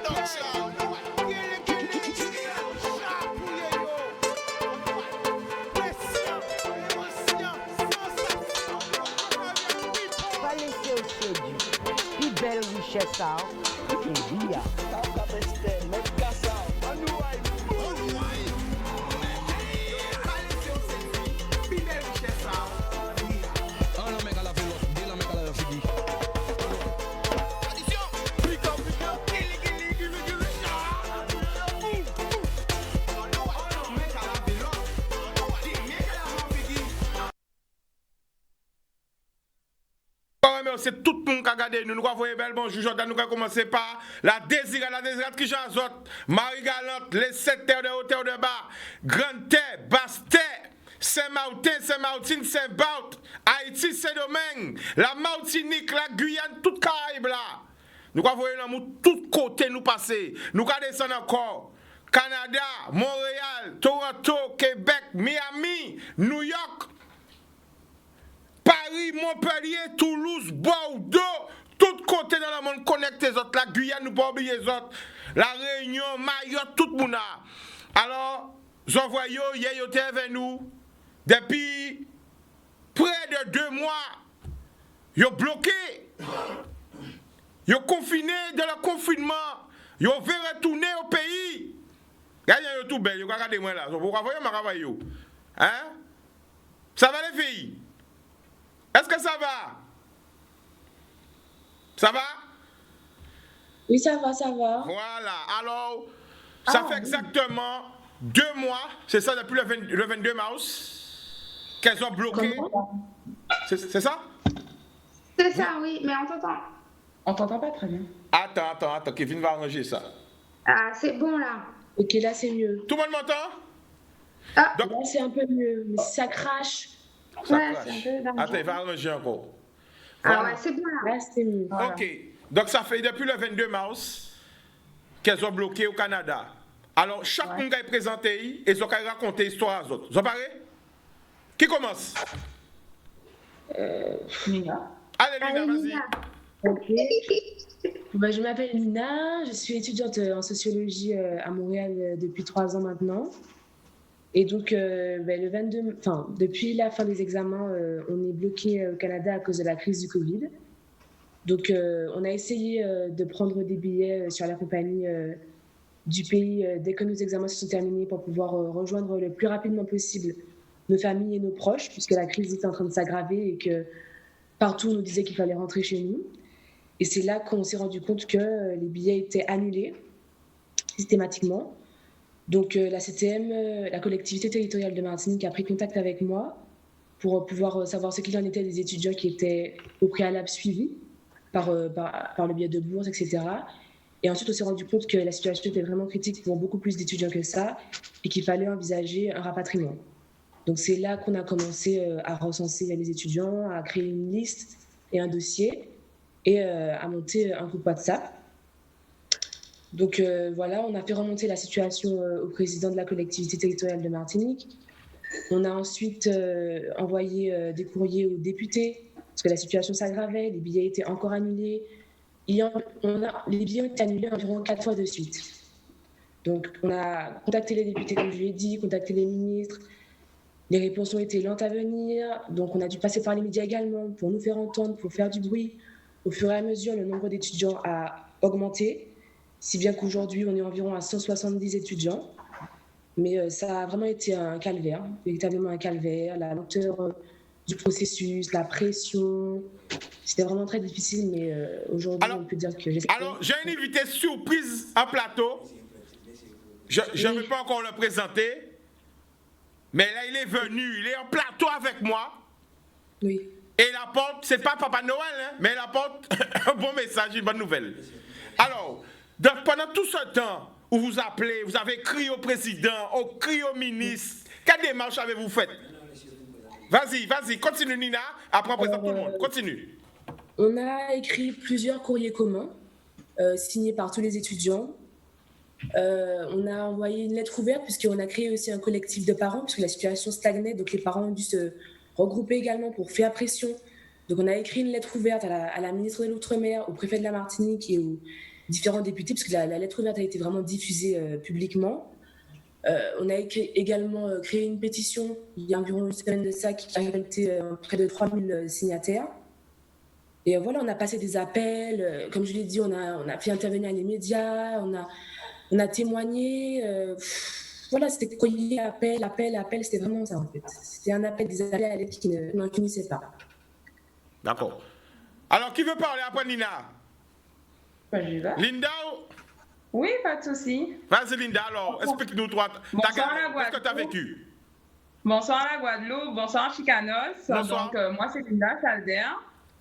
Pas laisser au séduit. Plus belle richesse, ça. Et bien. C'est tout le monde qui a regardé nous. Nous avons fait belle bonjour. Jordan, nous avons commencé par la désirate qui j'azote, Marie Galante, les 7 terres de haut, terre de bas, Grande Terre, Basse Terre, Saint-Martin, Saint-Martin, Saint-Barth, Haïti, Saint-Domingue, la Martinique, la Guyane, toute Caraïbe là. Nous avons vu dans tous côtés nous passer. Nous avons descendu encore. Canada, Montréal, Toronto, Québec, Miami, New York. Paris, Montpellier, Toulouse, Bordeaux, tout côté dans le monde connecte les autres. La Guyane, nous pas oublier les autres. La Réunion, Mayotte, tout le monde. Alors, j'en vois hier, ils étaient avec nous. Depuis près de 2 mois, ils ont bloqué. Ils ont confiné de le confinement. Ils ont fait retourner au pays. Regardez, ils ont tout belle. Ils ont regardé moi là. Vous voyez ma travail. Hein? Ça va les filles? Est-ce que ça va? Ça va? Oui, ça va, ça va. Voilà. Alors, ça fait exactement 2 mois, c'est ça, depuis le 22 mars, qu'elles ont bloqué. C'est ça? C'est ça, oui, mais on t'entend. On t'entend pas très bien. Attends, Kevin va arranger ça. Ah, c'est bon là. Ok, là c'est mieux. Tout le monde m'entend? Ah. Donc, là c'est un peu mieux, mais si ça crache. Ouais, c'est un peu attends, il va arranger encore. Voilà. Ah ouais, c'est bon là. Là c'est mieux. Voilà. Ok, donc ça fait depuis le 22 mars qu'elles ont bloqué au Canada. Alors, chaque monde qui est présenté, et ils ont raconté l'histoire aux autres. Vous parlez? Qui commence? Lina. Allez, Lina, vas-y. Ok. Je m'appelle Lina, je suis étudiante en sociologie à Montréal depuis 3 ans maintenant. Et donc, le 22, depuis la fin des examens, on est bloqué au Canada à cause de la crise du Covid. Donc, on a essayé de prendre des billets sur la compagnie du pays dès que nos examens se sont terminés pour pouvoir rejoindre le plus rapidement possible nos familles et nos proches, puisque la crise était en train de s'aggraver et que partout on nous disait qu'il fallait rentrer chez nous. Et c'est là qu'on s'est rendu compte que les billets étaient annulés systématiquement. Donc la CTM, la collectivité territoriale de Martinique, a pris contact avec moi pour pouvoir savoir ce qu'il en était des étudiants qui étaient au préalable suivis par le biais de bourses, etc. Et ensuite, on s'est rendu compte que la situation était vraiment critique pour beaucoup plus d'étudiants que ça et qu'il fallait envisager un rapatriement. Donc c'est là qu'on a commencé à recenser les étudiants, à créer une liste et un dossier et à monter un groupe WhatsApp. Donc voilà, on a fait remonter la situation au président de la collectivité territoriale de Martinique. On a ensuite envoyé des courriers aux députés parce que la situation s'aggravait, les billets étaient encore annulés. Les billets ont été annulés environ 4 fois de suite. Donc on a contacté les députés, comme je l'ai dit, contacté les ministres. Les réponses ont été lentes à venir, donc on a dû passer par les médias également pour nous faire entendre, pour faire du bruit. Au fur et à mesure, le nombre d'étudiants a augmenté, si bien qu'aujourd'hui, on est environ à 170 étudiants. Mais ça a vraiment été un calvaire, véritablement un calvaire, la lenteur du processus, la pression. C'était vraiment très difficile, mais aujourd'hui, on peut dire que j'espère. Alors, j'ai une invitée surprise en plateau. Je ne vais pas encore le présenter. Mais là, il est venu, il est en plateau avec moi. Oui. Et il apporte, c'est pas Papa Noël, hein, mais il apporte un bon message, une bonne nouvelle. Alors, donc pendant tout ce temps où vous appelez, vous avez crié au président, crié au ministre, quelle démarche avez-vous faite? Vas-y, continue Nina, après on présente tout le monde, continue. On a écrit plusieurs courriers communs, signés par tous les étudiants. On a envoyé une lettre ouverte puisqu'on a créé aussi un collectif de parents puisque la situation stagnait, donc les parents ont dû se regrouper également pour faire pression. Donc on a écrit une lettre ouverte à la ministre de l'Outre-mer, au préfet de la Martinique différents députés, parce que la lettre ouverte a été vraiment diffusée publiquement. On a également créé une pétition, il y a environ une semaine de ça, qui a récolté près de 3000 signataires. Et voilà, on a passé des appels, comme je l'ai dit, on a fait intervenir les médias, on a témoigné. Voilà, c'était courrier, appel, c'était vraiment ça en fait. C'était un appel des appels à l'aide qui n'en finissait pas. D'accord. Alors, qui veut parler après Nina? J'y vais. Linda? Oui, pas de souci. Vas-y Linda, alors, explique-nous toi, qu'est-ce que tu as vécu? Bonsoir à la Guadeloupe, bonsoir Chicanos. Bonsoir. Donc, moi, c'est Linda Chalder.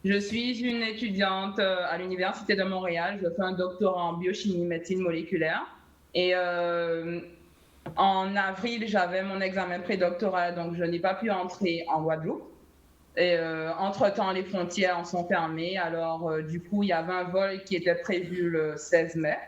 Je suis une étudiante à l'Université de Montréal. Je fais un doctorat en biochimie médecine moléculaire. Et en avril, j'avais mon examen prédoctoral, donc je n'ai pas pu entrer en Guadeloupe. Et entre-temps, les frontières en sont fermées. Alors, du coup, il y avait un vol qui était prévu le 16 mai.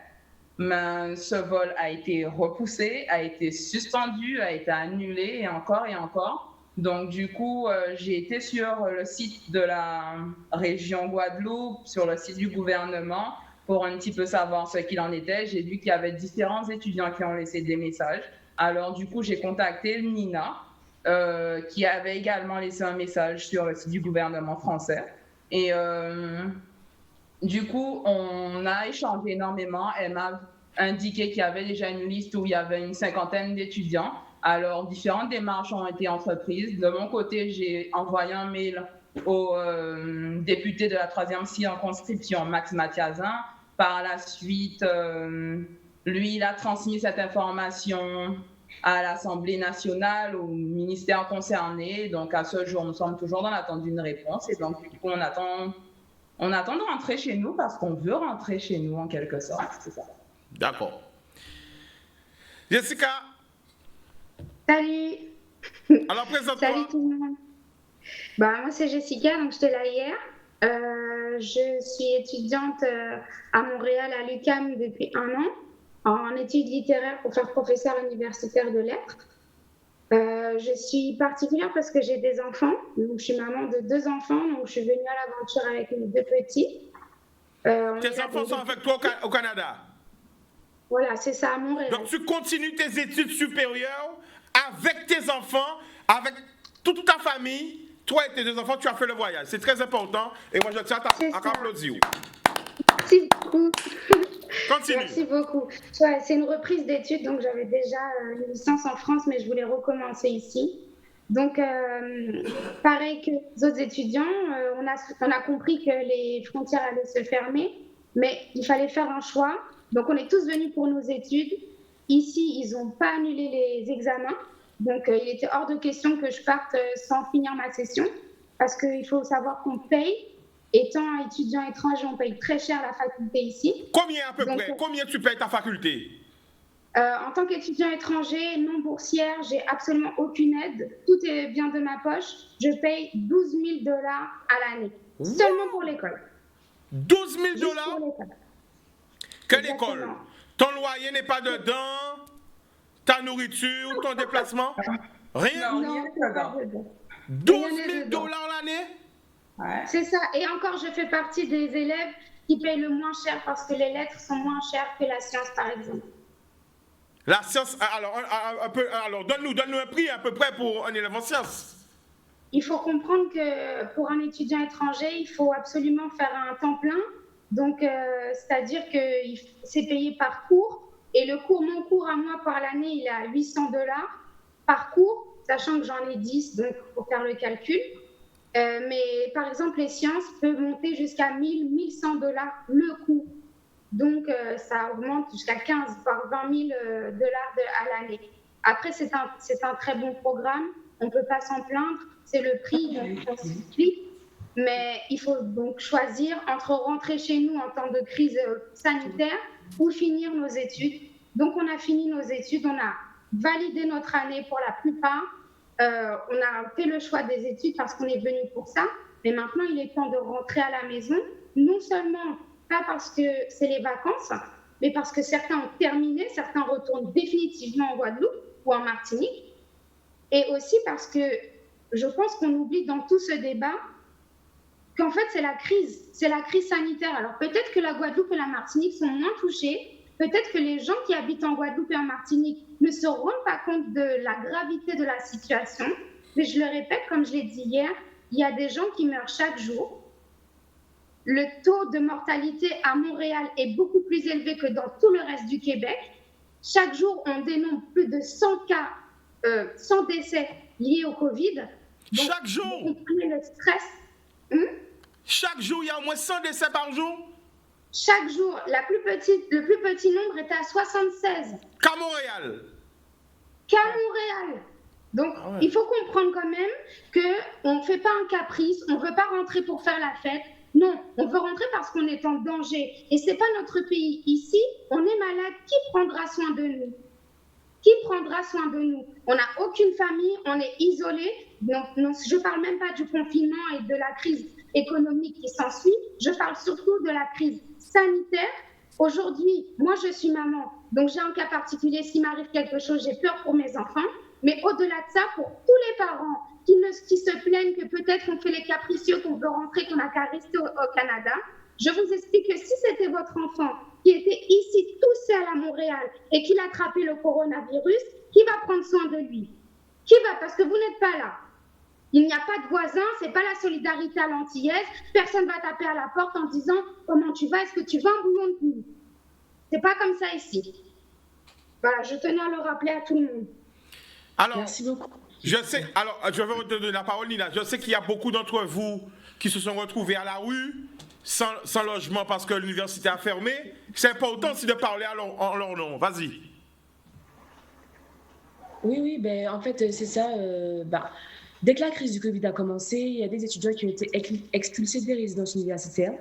Mais ce vol a été repoussé, a été suspendu, a été annulé et encore et encore. Donc, du coup, j'ai été sur le site de la région Guadeloupe, sur le site du gouvernement, pour un petit peu savoir ce qu'il en était. J'ai vu qu'il y avait différents étudiants qui ont laissé des messages. Alors, du coup, j'ai contacté Nina, qui avait également laissé un message sur le site du gouvernement français. Et du coup, on a échangé énormément. Elle m'a indiqué qu'il y avait déjà une liste où il y avait une 50aine d'étudiants. Alors, différentes démarches ont été entreprises. De mon côté, j'ai envoyé un mail au député de la 3e circonscription, Max Mathiazin. Par la suite, lui, il a transmis cette information à l'Assemblée nationale, au ministère concerné. Donc, à ce jour, nous sommes toujours dans l'attente d'une réponse. Et donc, du coup, on attend de rentrer chez nous parce qu'on veut rentrer chez nous, en quelque sorte. C'est ça. D'accord. Jessica? Salut. Alors, présente-toi. Salut tout le monde. Moi, c'est Jessica, donc j'étais là hier. Je suis étudiante à Montréal, à l'UQAM, depuis 1 an, en études littéraires pour faire professeur universitaire de lettres. Je suis particulière parce que j'ai des enfants. Donc, je suis maman de 2 enfants, donc je suis venue à l'aventure avec mes 2 petits. Tes enfants sont avec toi au Canada? Voilà, c'est ça, à Montréal. Donc, tu continues tes études supérieures avec tes enfants, avec toute ta famille. Toi et tes 2 enfants, tu as fait le voyage. C'est très important. Et moi, je tiens à t'applaudir. Merci beaucoup. Continue. Merci beaucoup. Ouais, c'est une reprise d'études, donc j'avais déjà une licence en France, mais je voulais recommencer ici. Donc, pareil que les autres étudiants, on a compris que les frontières allaient se fermer, mais il fallait faire un choix. Donc, on est tous venus pour nos études. Ici, ils n'ont pas annulé les examens. Donc, il était hors de question que je parte sans finir ma session, parce qu'il faut savoir qu'on paye. Étant étudiant étranger, on paye très cher la faculté ici. Combien à peu près? Combien tu payes ta faculté? En tant qu'étudiant étranger, non boursière, j'ai absolument aucune aide. Tout vient de ma poche. Je paye $12 000 à l'année. Seulement pour l'école. $12 000? Quelle Exactement. école? Ton loyer n'est pas dedans? Ta nourriture, ton déplacement? Rien? Non, pas dedans. $12 000 l'année? Ouais. C'est ça. Et encore, je fais partie des élèves qui payent le moins cher parce que les lettres sont moins chères que la science, par exemple. La science, alors donne-nous un prix à peu près pour un élève en sciences. Il faut comprendre que pour un étudiant étranger, il faut absolument faire un temps plein. Donc, c'est-à-dire que c'est payé par cours. Et mon cours à moi par l'année, il est à $800 par cours, sachant que j'en ai 10, donc il faut faire le calcul. Mais par exemple, les sciences peuvent monter jusqu'à $1 100 le coût. Donc, ça augmente jusqu'à 15 voire $20 000 à l'année. Après, c'est un très bon programme. On ne peut pas s'en plaindre. C'est le prix qu'on s'explique. Mais il faut donc choisir entre rentrer chez nous en temps de crise sanitaire ou finir nos études. Donc, on a fini nos études. On a validé notre année pour la plupart. On a fait le choix des études parce qu'on est venu pour ça, mais maintenant il est temps de rentrer à la maison, non seulement pas parce que c'est les vacances, mais parce que certains ont terminé, certains retournent définitivement en Guadeloupe ou en Martinique, et aussi parce que je pense qu'on oublie dans tout ce débat qu'en fait, c'est la crise sanitaire. Alors peut-être que la Guadeloupe et la Martinique sont moins touchées, peut-être que les gens qui habitent en Guadeloupe et en Martinique ne se rendent pas compte de la gravité de la situation, mais je le répète, comme je l'ai dit hier, il y a des gens qui meurent chaque jour. Le taux de mortalité à Montréal est beaucoup plus élevé que dans tout le reste du Québec. Chaque jour, on dénombre plus de 100 cas, 100 décès liés au Covid. Donc, Chaque jour? vous comprenez le stress. Chaque jour, il y a au moins 100 décès par jour? Chaque jour, le plus petit nombre est à 76. Qu'à Montréal? Qu'à Montréal. Donc, il faut comprendre quand même qu'on ne fait pas un caprice, on ne veut pas rentrer pour faire la fête. Non, on veut rentrer parce qu'on est en danger. Et ce n'est pas notre pays. Ici, on est malade. Qui prendra soin de nous? Qui prendra soin de nous? On n'a aucune famille, on est isolé. Donc, non, je ne parle même pas du confinement et de la crise économique qui s'ensuit. Je parle surtout de la crise sanitaire. Aujourd'hui, moi, je suis maman. Donc, j'ai un cas particulier. S'il m'arrive quelque chose, j'ai peur pour mes enfants. Mais au-delà de ça, pour tous les parents qui se plaignent que peut-être qu'on fait les capricieux, qu'on veut rentrer, qu'on n'a qu'à rester au Canada, je vous explique que si c'était votre enfant qui était ici tout seul à Montréal et qu'il a attrapé le coronavirus, qui va prendre soin de lui? Qui va? Parce que vous n'êtes pas là. Il n'y a pas de voisins, ce n'est pas la solidarité à l'antillaise. Personne ne va taper à la porte en disant « Comment tu vas? Est-ce que tu veux un bouillon de nuit ?» Ce n'est pas comme ça ici. Voilà, je tenais à le rappeler à tout le monde. Alors, Merci beaucoup. je sais, alors je vais te donner la parole, Nina. Je sais qu'il y a beaucoup d'entre vous qui se sont retrouvés à la rue, sans logement parce que l'université a fermé. C'est important aussi de parler en leur nom. Vas-y. Oui, ben, en fait, c'est ça. Dès que la crise du Covid a commencé, il y a des étudiants qui ont été expulsés des résidences universitaires.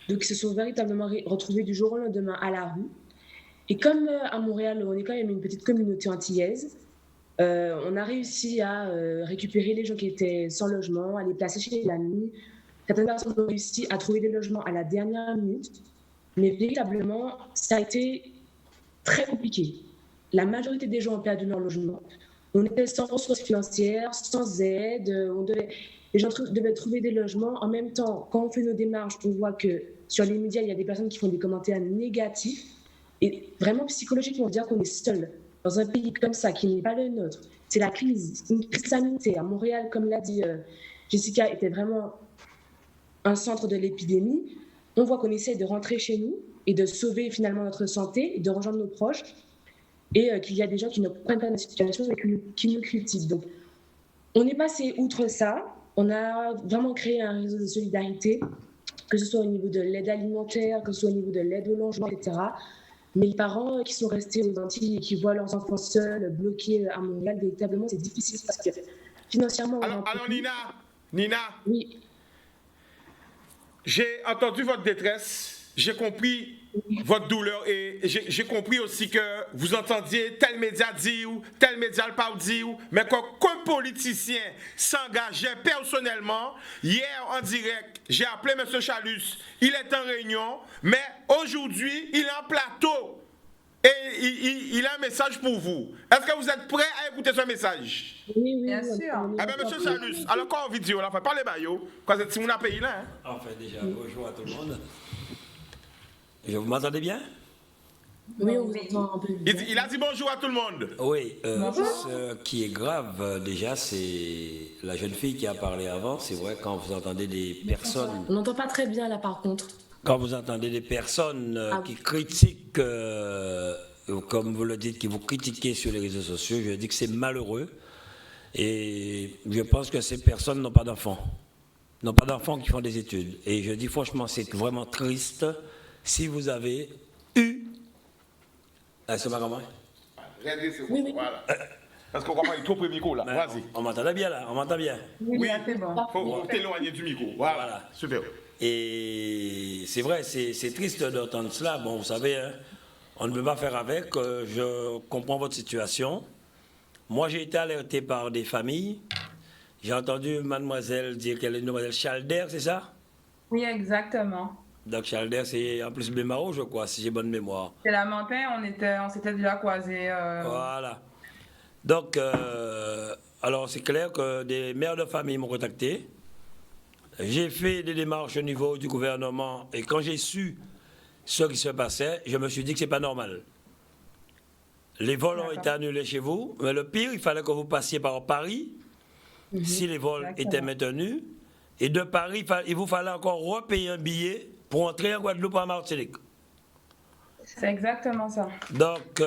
Donc, ils se sont véritablement retrouvés du jour au lendemain à la rue. Et comme à Montréal, on est quand même une petite communauté antillaise, on a réussi à récupérer les gens qui étaient sans logement, à les placer chez les amis. Certaines personnes ont réussi à trouver des logements à la dernière minute. Mais véritablement, ça a été très compliqué. La majorité des gens ont perdu leur logement. On était sans ressources financières, sans aide. Les gens devaient trouver des logements. En même temps, quand on fait nos démarches, on voit que sur les médias, il y a des personnes qui font des commentaires négatifs. Et vraiment, psychologiquement, on va dire qu'on est seul dans un pays comme ça, qui n'est pas le nôtre. C'est la crise, une crise sanitaire. Montréal, comme l'a dit Jessica, était vraiment un centre de l'épidémie. On voit qu'on essaie de rentrer chez nous et de sauver finalement notre santé et de rejoindre nos proches. Et qu'il y a des gens qui ne comprennent pas la situation et qui nous critiquent. Donc, on est passé outre ça. On a vraiment créé un réseau de solidarité, que ce soit au niveau de l'aide alimentaire, que ce soit au niveau de l'aide au logement, etc. Mais les parents qui sont restés aux Antilles et qui voient leurs enfants seuls, bloqués à Montréal, véritablement, c'est difficile parce que financièrement... Alors Nina, oui. J'ai entendu votre détresse, j'ai compris votre douleur et j'ai compris aussi que vous entendiez tel média dire, tel média le pas dire, mais qu'un politicien s'engageait personnellement. Hier en direct, j'ai appelé M. Chalus, il est en réunion, mais aujourd'hui il est en plateau et il a un message pour vous. Est-ce que vous êtes prêts à écouter ce message? Oui, Bien sûr. Eh bien, M. Chalus, alors quand en vidéo, là, parlez bayo, quand c'est si on a payé là. Hein? Enfin, déjà, bonjour à tout le monde. Vous m'entendez bien? Oui, on vous entend un peu bien. Il a dit bonjour à tout le monde. Oui, ce qui est grave, déjà, c'est la jeune fille qui a parlé avant. C'est vrai, quand vous entendez des personnes... On n'entend pas très bien, là, par contre. Quand vous entendez des personnes qui critiquent, comme vous le dites, qui vous critiquez sur les réseaux sociaux, je dis que c'est malheureux. Et je pense que ces personnes n'ont pas d'enfants. N'ont pas d'enfants qui font des études. Et je dis franchement, c'est vraiment triste si vous avez eu... c'est pas comment? Oui. Voilà. Parce qu'on comprend, il est trop près du micro là. Vas-y. On m'entendait bien là, on m'entend bien. Oui, c'est bon. faut t'éloigner du micro. Voilà. Super. Et c'est vrai, c'est triste d'entendre cela. Bon, vous savez, hein, on ne peut pas faire avec. Je comprends votre situation. Moi, j'ai été alerté par des familles. J'ai entendu mademoiselle dire qu'elle est une mademoiselle Chalder, c'est ça? Oui, exactement. Donc Chalder, c'est en plus Bémaro, je crois, si j'ai bonne mémoire. C'est la montagne, on s'était déjà croisés. Voilà. Donc, alors c'est clair que des mères de famille m'ont contacté. J'ai fait des démarches au niveau du gouvernement et quand j'ai su ce qui se passait, je me suis dit que c'est pas normal. Les vols ont été annulés chez vous, mais le pire, il fallait que vous passiez par Paris, si les vols étaient maintenus. Et de Paris, il vous fallait encore repayer un billet pour entrer en Guadeloupe en Martinique. C'est exactement ça. Donc,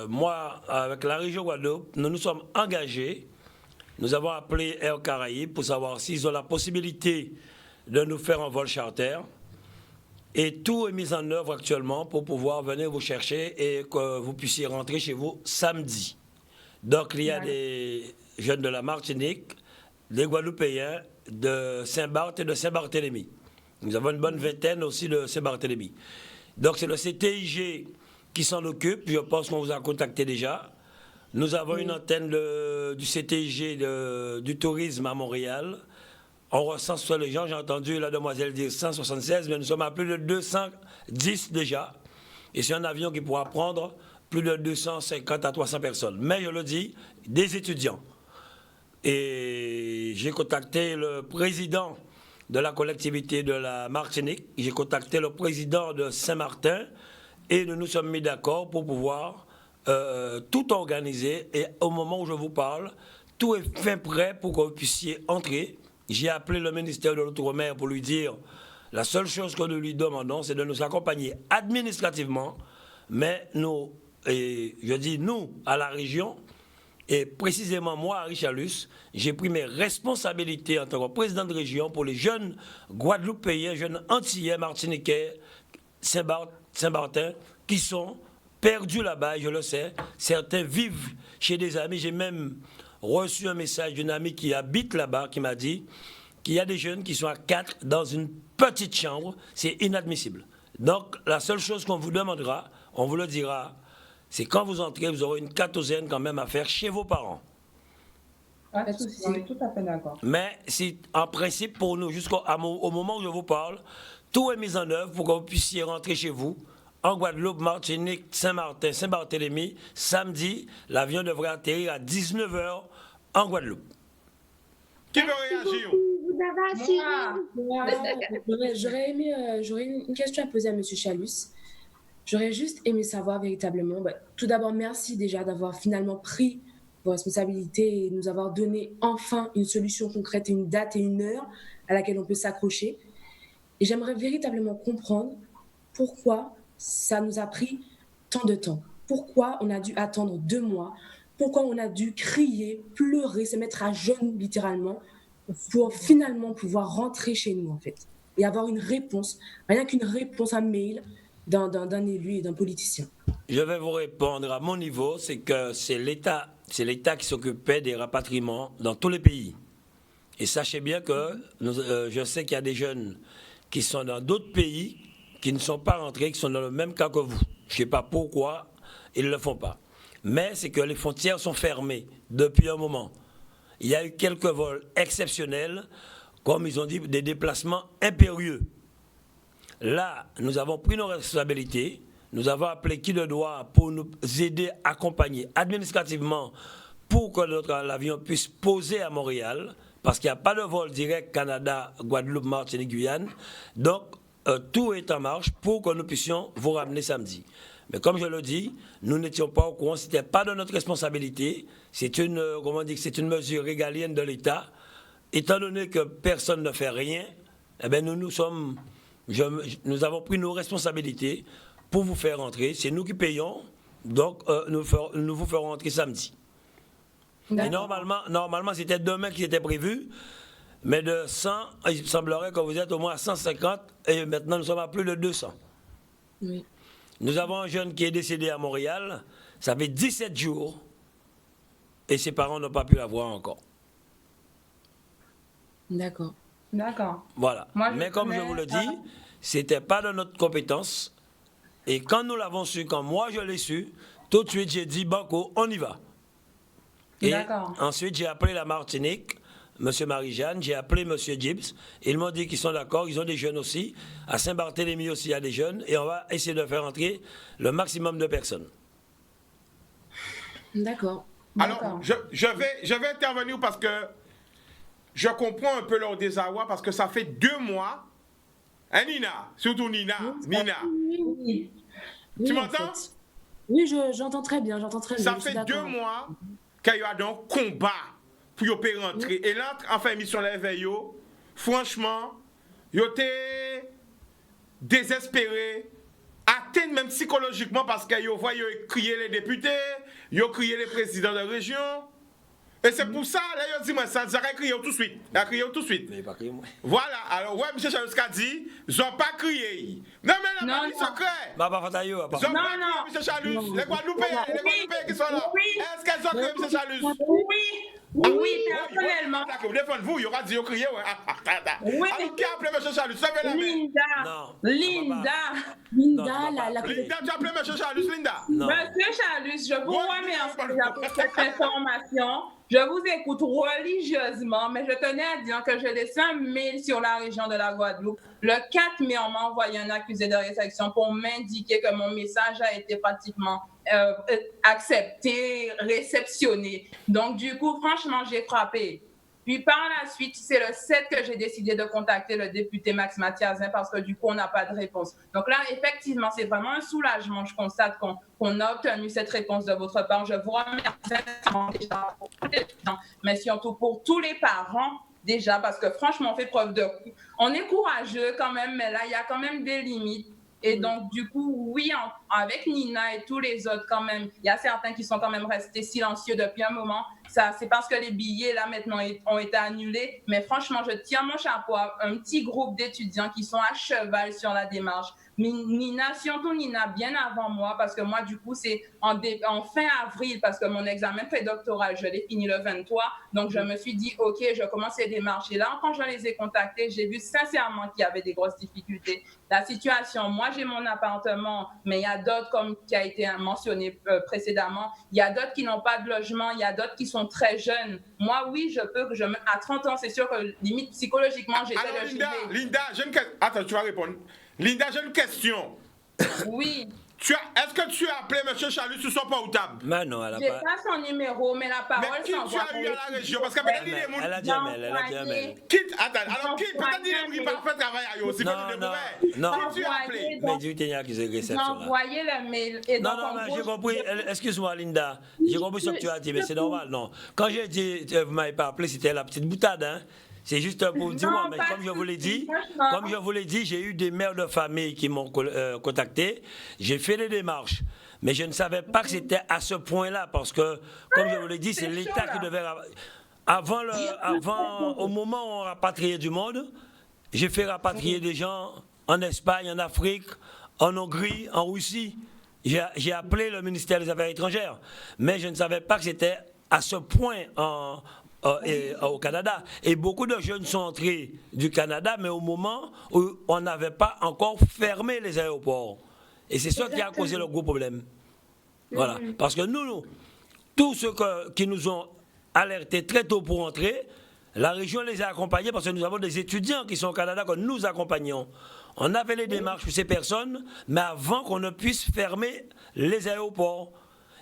moi, avec la région Guadeloupe, nous nous sommes engagés. Nous avons appelé Air Caraïbes pour savoir s'ils ont la possibilité de nous faire un vol charter. Et tout est mis en œuvre actuellement pour pouvoir venir vous chercher et que vous puissiez rentrer chez vous samedi. Donc, il y a des jeunes de la Martinique, des Guadeloupéens, de Saint-Barth et de Saint-Barthélemy. Nous avons une bonne vingtaine aussi de Saint-Barthélemy. Donc, c'est le CTIG qui s'en occupe. Je pense qu'on vous a contacté déjà. Nous avons une antenne du CTIG du tourisme à Montréal. On recense sur les gens. J'ai entendu la demoiselle dire 176, mais nous sommes à plus de 210 déjà. Et c'est un avion qui pourra prendre plus de 250 à 300 personnes. Mais je le dis, des étudiants. Et j'ai contacté le président de la collectivité de la Martinique, j'ai contacté le président de Saint-Martin et nous nous sommes mis d'accord pour pouvoir tout organiser. Et au moment où je vous parle, tout est fin prêt pour que vous puissiez entrer. J'ai appelé le ministère de l'Outre-mer pour lui dire la seule chose que nous lui demandons, c'est de nous accompagner administrativement, mais nous, et je dis nous, à la région, et précisément moi, à Richalus, j'ai pris mes responsabilités en tant que président de région pour les jeunes Guadeloupéens, jeunes Antillais, Martiniquais, Saint-Martin, qui sont perdus là-bas, je le sais. Certains vivent chez des amis. J'ai même reçu un message d'une amie qui habite là-bas, qui m'a dit qu'il y a des jeunes qui sont à 4 dans une petite chambre. C'est inadmissible. Donc, la seule chose qu'on vous demandera, on vous le dira, c'est quand vous entrez, vous aurez une quatorzaine quand même à faire chez vos parents. Pas de souci, on est tout à fait d'accord. Mais c'est en principe pour nous, au moment où je vous parle, tout est mis en œuvre pour que vous puissiez rentrer chez vous, en Guadeloupe, Martinique, Saint-Martin, Saint-Barthélemy. Samedi, l'avion devrait atterrir à 19h en Guadeloupe. Qui veut réagir? Vous avez assuré. J'aurais une question à poser à M. Chalus. J'aurais juste aimé savoir véritablement, tout d'abord, merci déjà d'avoir finalement pris vos responsabilités et nous avoir donné enfin une solution concrète, une date et une heure à laquelle on peut s'accrocher. Et j'aimerais véritablement comprendre pourquoi ça nous a pris tant de temps. Pourquoi on a dû attendre 2 mois, pourquoi on a dû crier, pleurer, se mettre à genoux littéralement pour finalement pouvoir rentrer chez nous en fait. Et avoir une réponse, rien qu'une réponse, un mail d'un élu et d'un politicien. Je vais vous répondre à mon niveau, c'est que c'est l'État qui s'occupait des rapatriements dans tous les pays. Et sachez bien que je sais qu'il y a des jeunes qui sont dans d'autres pays, qui ne sont pas rentrés, qui sont dans le même cas que vous. Je ne sais pas pourquoi ils ne le font pas. Mais c'est que les frontières sont fermées depuis un moment. Il y a eu quelques vols exceptionnels, comme ils ont dit, des déplacements impérieux. Là, nous avons pris nos responsabilités, nous avons appelé qui de droit pour nous aider, accompagner administrativement pour que l'avion puisse poser à Montréal, parce qu'il n'y a pas de vol direct Canada, Guadeloupe, Martinique, Guyane. Donc, tout est en marche pour que nous puissions vous ramener samedi. Mais comme je le dis, nous n'étions pas au courant, ce n'était pas de notre responsabilité, c'est une mesure régalienne de l'État. Étant donné que personne ne fait rien, eh bien nous avons pris nos responsabilités pour vous faire rentrer. C'est nous qui payons, donc nous vous ferons rentrer samedi. Et normalement c'était demain qui était prévu, mais de 100, il semblerait que vous êtes au moins à 150, et maintenant nous sommes à plus de 200. Oui. Nous avons un jeune qui est décédé à Montréal, ça fait 17 jours, et ses parents n'ont pas pu l'avoir encore. D'accord. Voilà. Mais comme je vous le dis, c'était pas de notre compétence. Et quand nous l'avons su, quand moi je l'ai su, tout de suite j'ai dit banco, on y va. Et ensuite j'ai appelé la Martinique, M. Marie-Jeanne, j'ai appelé M. Gibbs. Ils m'ont dit qu'ils sont d'accord, ils ont des jeunes aussi. À Saint-Barthélemy aussi, il y a des jeunes. Et on va essayer de faire entrer le maximum de personnes. D'accord. Alors, je vais intervenir parce que je comprends un peu leur désarroi parce que ça fait 2 mois. Hein, Nina? Surtout Nina. Nina. Oui, Tu en m'entends? fait. Oui, j'entends très bien, j'entends très bien. Ça je suis fait 2 d'accord. mois qu'il y a donc combat pour y rentrer. Et là, enfin, émission l'éveil, franchement, ils étaient désespérés, atteints même psychologiquement parce qu'ils voient crier les députés, ils crié les présidents de région. Et c'est pour ça, là, ils disent, moi, ça a crié tout de suite. Il a crié tout de suite. Mais pas crié, moi. Voilà, alors, ouais, M. Chalusca dit, ils n'ont pas crié. Non, mais là, c'est secret. Bah, pas Fatayo, pas. Ils n'ont pas crié, M. Chalus. Les Guadeloupéens qui sont là. Est-ce qu'elles ont crié, M. Chalus? Oui, personnellement. Défendez-vous, il y aura dit, il crié, ouais. Oui. Alors, qui a appelé M. Chalus? Levez la main. Non. Linda, Non, tu vas la pas Linda, tu as appelé M. Chalus, Linda? Non. Monsieur Chalus, je vous Ouais, remercie pour cette information. Je vous écoute religieusement, mais je tenais à dire que j'ai laissé un mail sur la région de la Guadeloupe. Le 4 mai, on m'a envoyé un accusé de réception pour m'indiquer que mon message a été pratiquement accepté, réceptionné. Donc, du coup, franchement, j'ai frappé. Puis par la suite, c'est le 7 que j'ai décidé de contacter le député Max Mathiazin parce que du coup, on n'a pas de réponse. Donc là, effectivement, c'est vraiment un soulagement. Je constate qu'on a obtenu cette réponse de votre part. Je vous remercie déjà pour tous les gens, mais surtout pour tous les parents déjà parce que franchement, on fait preuve de... On est courageux quand même, mais là, il y a quand même des limites. Et donc, du coup, oui, avec Nina et tous les autres, quand même, il y a certains qui sont quand même restés silencieux depuis un moment. Ça, c'est parce que les billets, là, maintenant, ont été annulés. Mais franchement, je tiens mon chapeau à un petit groupe d'étudiants qui sont à cheval sur la démarche. Mais Nina, surtout Nina, bien avant moi, parce que moi, du coup, c'est en fin avril, parce que mon examen prédoctoral, je l'ai fini le 23. Donc, je me suis dit, OK, je commence les démarches. Et là, quand je les ai contactés, j'ai vu sincèrement qu'il y avait des grosses difficultés. La situation, moi, j'ai mon appartement, mais il y a d'autres, comme qui a été mentionné précédemment, il y a d'autres qui n'ont pas de logement, il y a d'autres qui sont très jeunes. Moi, oui, à 30 ans, c'est sûr que limite psychologiquement, j'étais alors, le Linda, j'ai une question. Attends, tu vas répondre. Linda, j'ai une question. Oui. Est-ce que tu as appelé M. Chalus sur son portable? Mais non, elle a J'ai pas. pas son numéro, mais la parole Mais qui tu as eu à la région? Parce que peut-être il est mon... Elle a dit un mail, elle a dit un mail. Attends, alors qui? Peut-être il est pas fait travail à eux aussi. Non. Qui tu as appelé? Mais tu t'es accusé de réception J'ai là. envoyé le mail. Et Non, donc, non, en mais gros, j'ai compris. Excuse-moi, Linda. J'ai compris ce que tu as dit, mais c'est normal, non. Quand j'ai dit, vous ne m'avez pas appelé, c'était la petite boutade, hein. C'est juste pour dire, mais comme je vous l'ai dit, j'ai eu des mères de famille qui m'ont contacté. J'ai fait des démarches. Mais je ne savais pas que c'était à ce point-là, parce que, comme je vous l'ai dit, c'est l'État qui devait... Au moment où on rapatriait du monde, j'ai fait rapatrier des gens en Espagne, en Afrique, en Hongrie, en Russie. J'ai appelé le ministère des Affaires étrangères, mais je ne savais pas que c'était à ce point au Canada. Et beaucoup de jeunes sont entrés du Canada, mais au moment où on n'avait pas encore fermé les aéroports. Et c'est ça qui a causé le gros problème. Voilà. Parce que nous, tous ceux qui nous ont alertés très tôt pour entrer, la région les a accompagnés parce que nous avons des étudiants qui sont au Canada que nous accompagnons. On a fait les démarches pour ces personnes, mais avant qu'on ne puisse fermer les aéroports.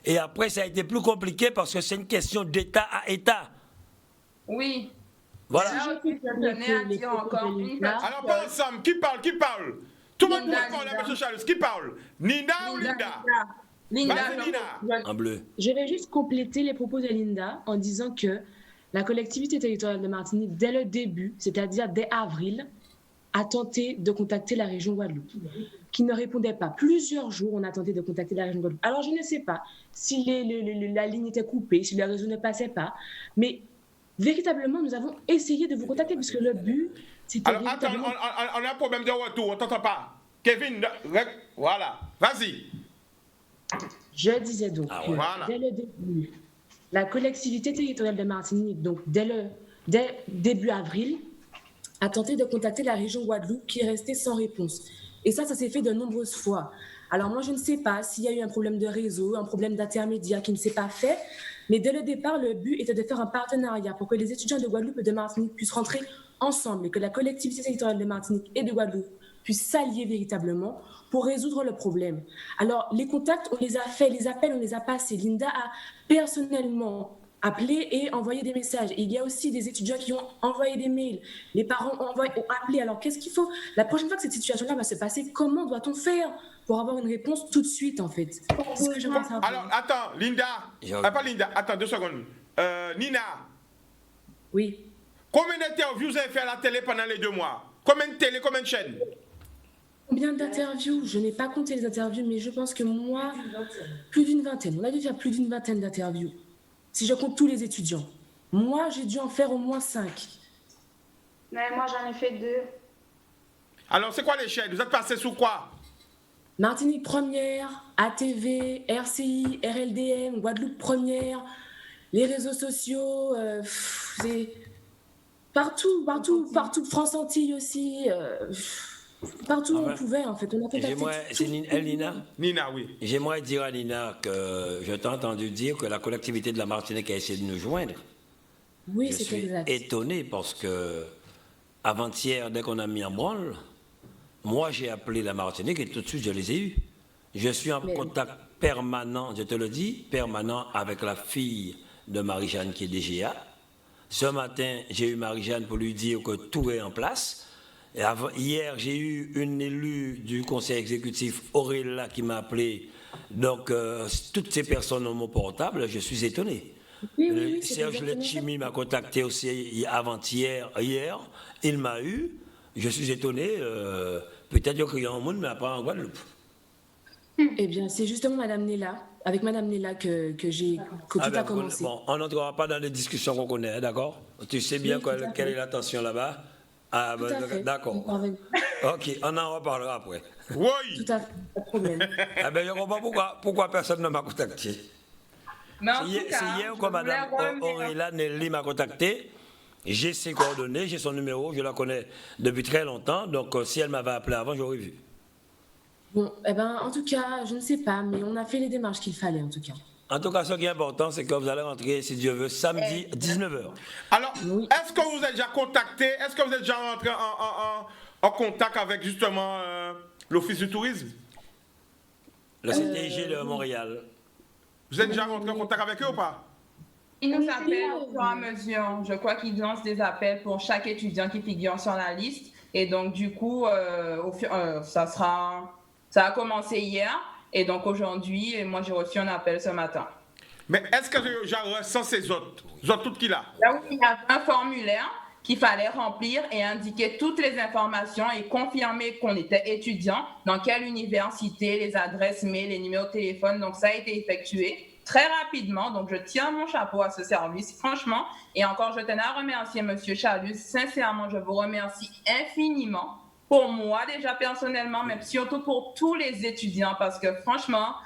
Et après, ça a été plus compliqué parce que c'est une question d'État à État. Oui. Voilà. Alors, je tenais à dire encore une fois. Alors, pas ensemble. Qui parle? Tout le monde Linda, répond à Linda. M. Chalus. Qui parle? Nina ou Linda? Linda, Vas-y, Nina. En bleu. Je vais juste compléter les propos de Linda en disant que la collectivité territoriale de Martinique, dès le début, c'est-à-dire dès avril, a tenté de contacter la région Guadeloupe, qui ne répondait pas. Plusieurs jours, on a tenté de contacter la région Guadeloupe. Alors, je ne sais pas si la ligne était coupée, si le réseau ne passait pas, mais véritablement, nous avons essayé de vous contacter, puisque le but, c'était... Alors, attends, on a un problème de retour, on ne t'entend pas. Kevin, voilà, vas-y. Je disais donc que voilà. dès le début, la collectivité territoriale de Martinique, donc dès début avril, a tenté de contacter la région Guadeloupe qui est restée sans réponse. Et ça s'est fait de nombreuses fois. Alors moi, je ne sais pas s'il y a eu un problème de réseau, un problème d'intermédiaire qui ne s'est pas fait, mais dès le départ, le but était de faire un partenariat pour que les étudiants de Guadeloupe et de Martinique puissent rentrer ensemble et que la collectivité territoriale de Martinique et de Guadeloupe puissent s'allier véritablement pour résoudre le problème. Alors, les contacts, on les a faits, les appels, on les a passés. Linda a personnellement appeler et envoyer des messages. Et il y a aussi des étudiants qui ont envoyé des mails. Les parents ont appelé. Alors, qu'est-ce qu'il faut? La prochaine fois que cette situation-là va se passer, comment doit-on faire pour avoir une réponse tout de suite, en fait? C'est ce que je pense savoir. Alors, attends, Linda. Pas Linda, attends 2 secondes. Nina, Oui. combien d'interviews vous avez fait à la télé pendant les 2 mois? Combien de télé, combien de chaînes? Combien d'interviews? Je n'ai pas compté les interviews, mais je pense que moi, plus d'une vingtaine. On a dû faire plus d'une vingtaine d'interviews. Si je compte tous les étudiants. Moi, j'ai dû en faire au moins 5. Mais moi, j'en ai fait 2. Alors, c'est quoi les chaînes? Vous êtes passé sous quoi? Martinique Première, ATV, RCI, RLDM, Guadeloupe Première, les réseaux sociaux, c'est partout, France Antilles aussi, partout où on pouvait en fait. On a contacté C'est Nina? Nina, oui. J'aimerais dire à Nina que je t'ai entendu dire que la collectivité de la Martinique a essayé de nous joindre. Oui, Je c'est suis exact. étonné parce que avant-hier, dès qu'on a mis en branle, moi j'ai appelé la Martinique et tout de suite je les ai eus. Je suis en contact permanent, je te le dis, permanent avec la fille de Marie-Jeanne qui est DGA. Ce matin, j'ai eu Marie-Jeanne pour lui dire que tout est en place. Et hier, j'ai eu une élue du conseil exécutif, Aurélia, qui m'a appelé. Donc, toutes ces personnes ont mon portable, je suis étonné. Oui, Serge Letchimi m'a contacté aussi avant-hier, hier. Il m'a eu. Je suis étonné. Peut-être qu'il y a un monde, mais pas en Guadeloupe. Eh bien, c'est justement avec Madame Nella que tout a commencé. Bon, on n'entrera pas dans les discussions qu'on connaît, hein, d'accord? Tu sais bien quelle est la tension là-bas? Ah, d'accord. Ok, on en reparlera après. Oui. Tout à fait, pas de problème. Ah ben, je comprends pourquoi personne ne m'a contacté. Mais en C'est tout cas, hier que Mme Aurélia Nelly m'a contacté. J'ai ses coordonnées, j'ai son numéro, je la connais depuis très longtemps. Donc, si elle m'avait appelé avant, j'aurais vu. Bon, en tout cas, je ne sais pas, mais on a fait les démarches qu'il fallait, en tout cas. En tout cas, ce qui est important, c'est que vous allez rentrer, si Dieu veut, samedi 19h. Alors, est-ce que vous êtes déjà contacté? Est-ce que vous êtes déjà rentré en contact avec justement l'Office du tourisme? Le CTG de Montréal. Vous êtes déjà rentré en contact avec eux ou pas? Ils nous appellent au fur et à mesure. Je crois qu'ils lancent des appels pour chaque étudiant qui figure sur la liste. Et donc, du coup, ça a commencé hier. Et donc, aujourd'hui, moi, j'ai reçu un appel ce matin. Mais est-ce que j'en ressens ces autres? Les autres toutes qui là? Là où il y a un formulaire qu'il fallait remplir et indiquer toutes les informations et confirmer qu'on était étudiant, dans quelle université, les adresses mail, les numéros de téléphone. Donc, ça a été effectué très rapidement. Donc, je tiens mon chapeau à ce service, franchement. Et encore, je tenais à remercier M. Chalus. Sincèrement, je vous remercie infiniment. Pour moi, déjà personnellement, mais surtout pour tous les étudiants, parce que franchement,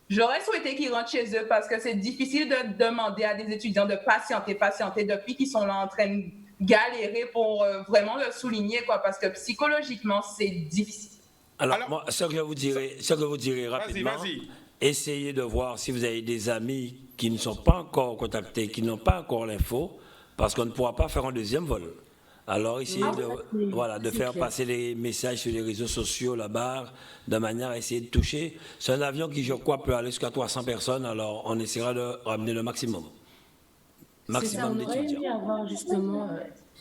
j'aurais souhaité qu'ils rentrent chez eux parce que c'est difficile de demander à des étudiants de patienter depuis qu'ils sont là en train de galérer pour vraiment le souligner, quoi, parce que psychologiquement, c'est difficile. Alors moi, ce que vous direz rapidement, essayez de voir si vous avez des amis qui ne sont pas encore contactés, qui n'ont pas encore l'info, parce qu'on ne pourra pas faire un deuxième vol. Alors, essayez de faire passer les messages sur les réseaux sociaux là-bas, de manière à essayer de toucher. C'est un avion qui, je crois, peut aller jusqu'à 300 personnes, alors on essaiera de ramener le maximum. Maximum d'étudiants. On aurait aimé avoir justement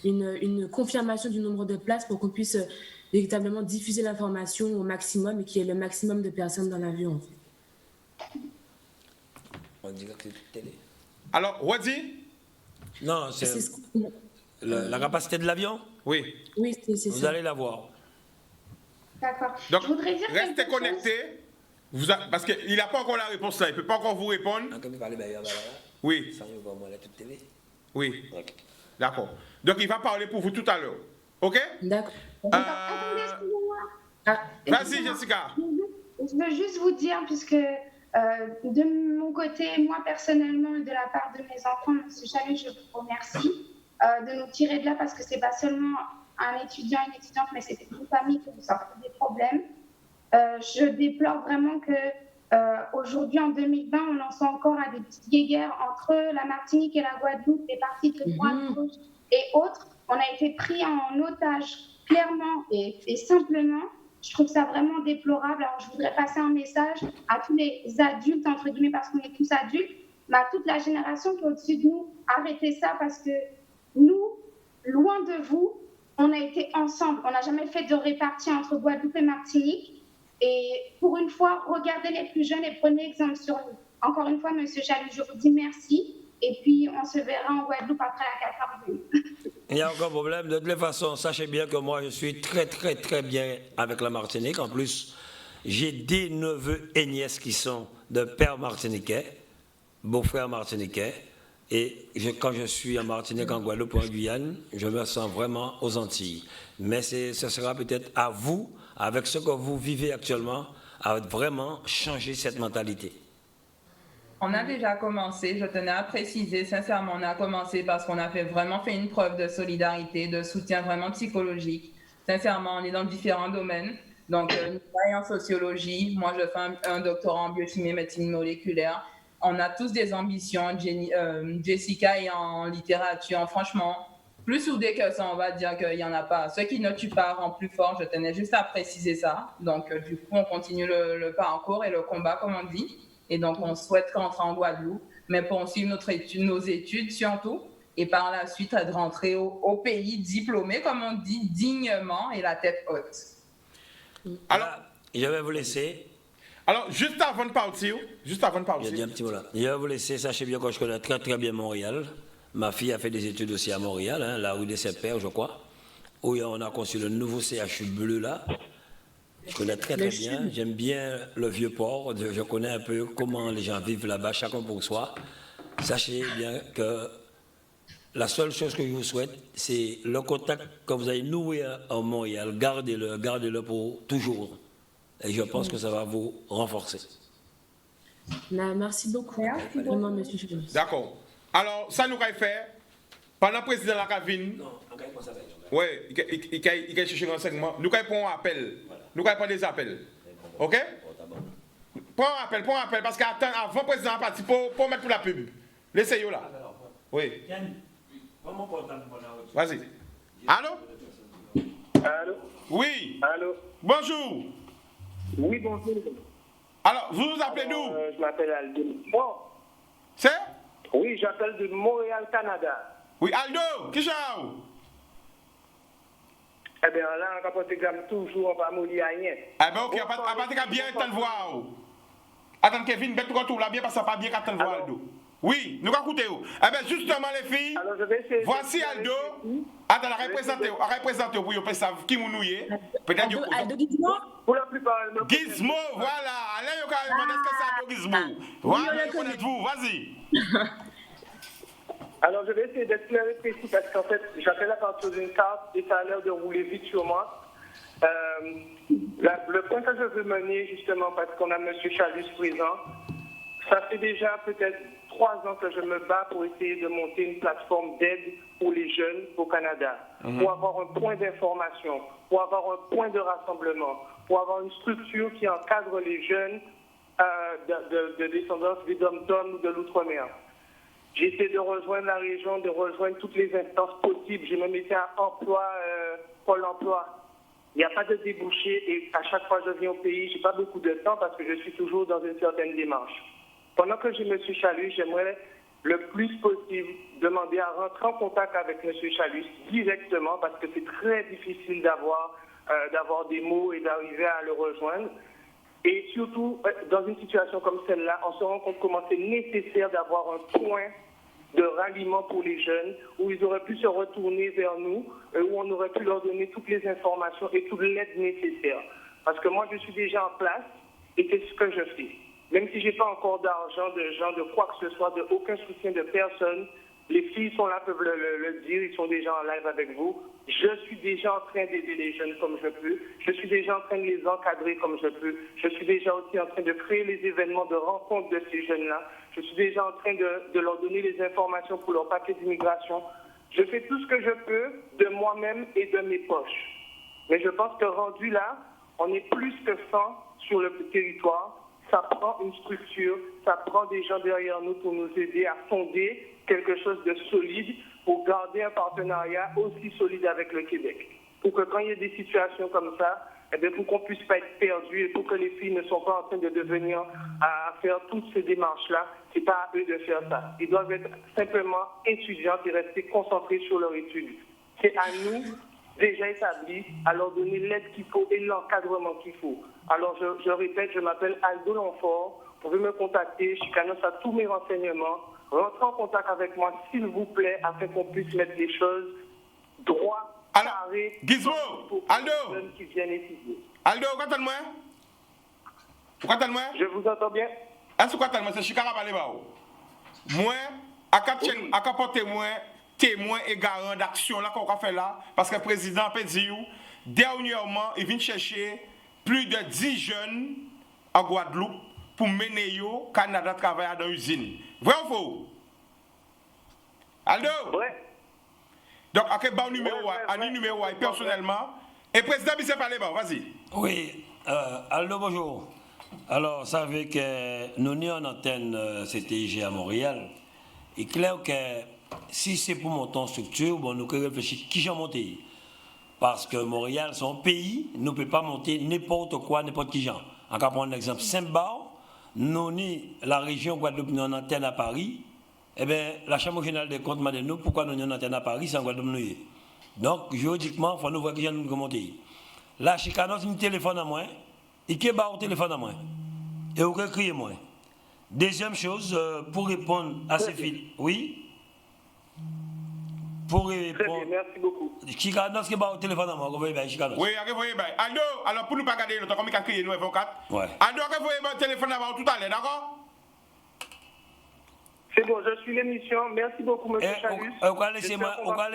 une confirmation du nombre de places pour qu'on puisse véritablement diffuser l'information au maximum et qu'il y ait le maximum de personnes dans l'avion. En fait. On dirait que c'est télé. Alors, Wadi? Non, c'est... La capacité de l'avion? Oui. Oui, c'est ça. Vous allez la voir. D'accord. Donc, je voudrais dire restez connectés. Parce qu'il n'a pas encore la réponse là. Il ne peut pas encore vous répondre. Oui. Oui. D'accord. Donc, il va parler pour vous tout à l'heure. OK? D'accord. Attendez, excusez-moi. Vas-y, Jessica. Je veux juste vous dire, puisque de mon côté, moi personnellement, et de la part de mes enfants, M. Chalut, je vous remercie de nous tirer de là parce que ce n'est pas seulement un étudiant et une étudiante, mais c'est une famille qui nous sort des problèmes. Je déplore vraiment qu'aujourd'hui, en 2020, on en soit encore à des petites guéguerres entre la Martinique et la Guadeloupe, les partis de droite, gauche et autres. On a été pris en otage clairement et simplement. Je trouve ça vraiment déplorable. Alors, je voudrais passer un message à tous les adultes, entre guillemets, parce qu'on est tous adultes, toute la génération qui est au-dessus de nous, arrêtez ça parce que nous, loin de vous, on a été ensemble. On n'a jamais fait de répartie entre Guadeloupe et Martinique. Et pour une fois, regardez les plus jeunes et prenez exemple sur nous. Encore une fois, Monsieur Chalut, je vous dis merci. Et puis, on se verra en Guadeloupe après la 4 avril. Il n'y a aucun problème. De toute façon, sachez bien que moi, je suis très, très, très bien avec la Martinique. En plus, j'ai des neveux et nièces qui sont de père martiniquais, beau-frère martiniquais. Et quand je suis en Martinique, en Guadeloupe ou en Guyane, je me sens vraiment aux Antilles. Mais ce sera peut-être à vous, avec ce que vous vivez actuellement, à vraiment changer cette mentalité. On a déjà commencé, je tenais à préciser, sincèrement, on a commencé parce qu'on a vraiment fait une preuve de solidarité, de soutien vraiment psychologique. Sincèrement, on est dans différents domaines. Donc, nous travaillons en sociologie, moi je fais un doctorat en biochimie et médecine moléculaire. On a tous des ambitions, Jessica est en littérature, franchement, plus soudé que ça, on va dire qu'il n'y en a pas. Ce qui ne tue pas rend plus fort, je tenais juste à préciser ça. Donc, du coup, on continue le parcours et le combat, comme on dit. Et donc, on souhaite rentrer en Guadeloupe, mais poursuivre nos études surtout, et par la suite, de rentrer au pays diplômé, comme on dit, dignement et la tête haute. Alors, je vais vous laisser. Alors, juste avant de partir, je dis un petit mot là. Je vais vous laisser, sachez bien que je connais très très bien Montréal. Ma fille a fait des études aussi à Montréal, la rue des Saint-Pères, je crois, où on a construit le nouveau CHU bleu là. Je connais très très bien, j'aime bien le Vieux-Port, je connais un peu comment les gens vivent là-bas, chacun pour soi. Sachez bien que la seule chose que je vous souhaite, c'est le contact que vous avez noué à Montréal, gardez-le pour toujours. Et je pense que ça va vous renforcer. Merci beaucoup. Vraiment, monsieur Chalut. D'accord. Alors, ça nous va faire, pendant le président de la cabine, oui, il a cherché un renseignement, nous allons prendre un appel. Nous allons prendre des appels. OK? Prends un appel, parce qu'avant le président parti pour mettre pour la pub. Laissez-le là. Oui. Vas-y. Allô? Allô? Oui. Allô? Bonjour. Oui, bonjour. Alors, vous vous appelez d'où? Je m'appelle Aldo. Bon. C'est? Oui, j'appelle de Montréal, Canada. Oui, Aldo, qui ça? Eh bien, là, on va porter toujours, on va mourir à rien. Eh bien, ok, à partir de bien entendre voir. Attends, Kevin, bête retour là, bien parce que ça pas bien qu'attendre voir Aldo. Oui, nous allons écouter. Eh bien, justement, les filles, alors, je vais essayer voici Aldo. Attends, à représenter pour vous savez qui nous est. Peut-être Aldo Gizmo? Pour la plupart, Gizmo, voilà. Allez, vous allez demander ce que c'est Aldo Gizmo. Voilà, connaissez-vous, vas-y. Alors, je vais essayer d'être clair et précis parce qu'en fait, j'appelle à partir d'une carte et ça a l'air de rouler vite sur moi. Le point que je veux mener, justement, parce qu'on a M. Chalut présent, ça fait déjà peut-être 3 ans que je me bats pour essayer de monter une plateforme d'aide pour les jeunes au Canada, pour avoir un point d'information, pour avoir un point de rassemblement, pour avoir une structure qui encadre les jeunes de descendance des dom-tom ou de l'outre-mer. J'ai essayé de rejoindre la région, de rejoindre toutes les instances possibles. J'ai même été à Pôle emploi. Il n'y a pas de débouché et à chaque fois que je viens au pays, je n'ai pas beaucoup de temps parce que je suis toujours dans une certaine démarche. Pendant que j'ai M. Chalut, j'aimerais le plus possible demander à rentrer en contact avec M. Chalut directement parce que c'est très difficile d'avoir des mots et d'arriver à le rejoindre. Et surtout, dans une situation comme celle-là, on se rend compte comment c'est nécessaire d'avoir un point de ralliement pour les jeunes, où ils auraient pu se retourner vers nous, où on aurait pu leur donner toutes les informations et toute l'aide nécessaire. Parce que moi, je suis déjà en place et c'est ce que je fais. Même si je n'ai pas encore d'argent, de quoi que ce soit, de aucun soutien de personne, les filles sont là, peuvent le dire, ils sont déjà en live avec vous. Je suis déjà en train d'aider les jeunes comme je peux. Je suis déjà en train de les encadrer comme je peux. Je suis déjà aussi en train de créer les événements de rencontre de ces jeunes-là. Je suis déjà en train de leur donner les informations pour leur paquet d'immigration. Je fais tout ce que je peux de moi-même et de mes poches. Mais je pense que rendu là, on est plus que 100 sur le territoire. Ça prend une structure, ça prend des gens derrière nous pour nous aider à fonder quelque chose de solide pour garder un partenariat aussi solide avec le Québec. Pour que quand il y a des situations comme ça, eh bien, pour qu'on ne puisse pas être perdu et pour que les filles ne soient pas en train de devenir à faire toutes ces démarches-là, ce n'est pas à eux de faire ça. Ils doivent être simplement étudiantes et rester concentrés sur leur étude. C'est à nous, déjà établis, à leur donner l'aide qu'il faut et l'encadrement qu'il faut. Alors, je répète, je m'appelle Aldo Longfort. Vous pouvez me contacter. Chicanos a tous mes renseignements. Rentrez en contact avec moi, s'il vous plaît, afin qu'on puisse mettre les choses droit, carré. Gizmo, Aldo. Qui viennent étudier. Aldo, vous entendez-moi? Je vous entends bien. Est-ce que vous entendez-moi? C'est Chikara parler ba ou. Moi, à quatre porter moi témoin et garant d'action là qu'on va faire là, parce que le président peut dire, dernièrement, il vient chercher plus de 10 jeunes en Guadeloupe pour mener au Canada travailler dans l'usine. Vrai ou faux? Aldo? Ouais. Donc, à quel numéro, personnellement, et président Bissé parler ba, vas-y. Oui, Aldo, bonjour. Alors, vous savez que nous sommes en antenne CTIG à Montréal. Il est clair que si c'est pour monter en structure, bon, nous devons réfléchir qui j'ai monté. Parce que Montréal, c'est un pays, nous ne pouvons pas monter n'importe quoi, n'importe qui gens. On va prendre l'exemple Saint-Bar, nous, la région Guadeloupe, nous en antenne à Paris. Eh bien, la Chambre générale des comptes m'a dit nous, pourquoi nous en antenne à Paris, c'est en Guadeloupe nous. Donc, juridiquement, il faut nous voir qui gens nous monter. Là, Chicanos, il téléphone à moi, il qui au téléphone à moi. Et vous criez moi. Deuxième chose, pour répondre à ces fils. Oui? Pour répondre. Très bien, merci beaucoup. Chicanos qui bat au téléphone à moi, vous voyez bien, Chicanos. Oui, vous voyez bien. Aldo, alors pour nous pas garder le temps, comme il a crié nous, avocat. Ouais. Aldo, vous voyez bien le téléphone à moi tout à l'heure, d'accord? C'est bon, je suis l'émission. Merci beaucoup, monsieur Chalus. Vous allez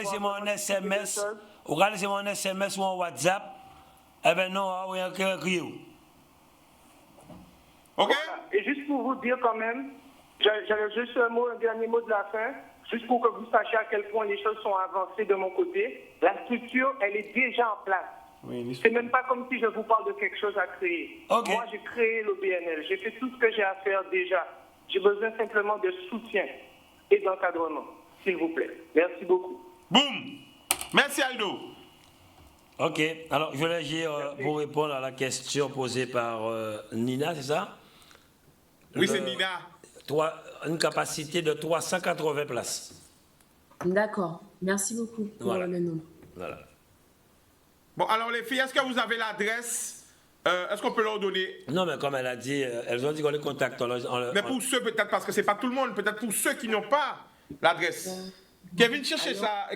laisser moi un SMS. Vous allez laisser moi un SMS ou un WhatsApp. Eh bien non, vous avez crié. Ok? Voilà. Et juste pour vous dire quand même, j'avais juste un dernier mot de la fin, juste pour que vous sachiez à quel point les choses sont avancées de mon côté. La structure, elle est déjà en place. Oui, c'est même pas comme si je vous parle de quelque chose à créer. Okay. Moi, j'ai créé le BNL. J'ai fait tout ce que j'ai à faire déjà. J'ai besoin simplement de soutien et d'encadrement, s'il vous plaît. Merci beaucoup. Boum! Merci Aldo. Ok, alors je voulais dire, pour répondre à la question posée par Nina, c'est ça? Oui, c'est Nina. Une capacité de 380 places. D'accord, merci beaucoup pour Voilà. le nom. Voilà. Bon, alors les filles, est-ce que vous avez l'adresse? Est-ce qu'on peut leur donner? Non, mais comme elle a dit, elles ont dit qu'on les contacte. Mais pour ceux, peut-être, parce que c'est pas tout le monde, peut-être pour ceux qui n'ont pas l'adresse. Kevin, cherchez ça,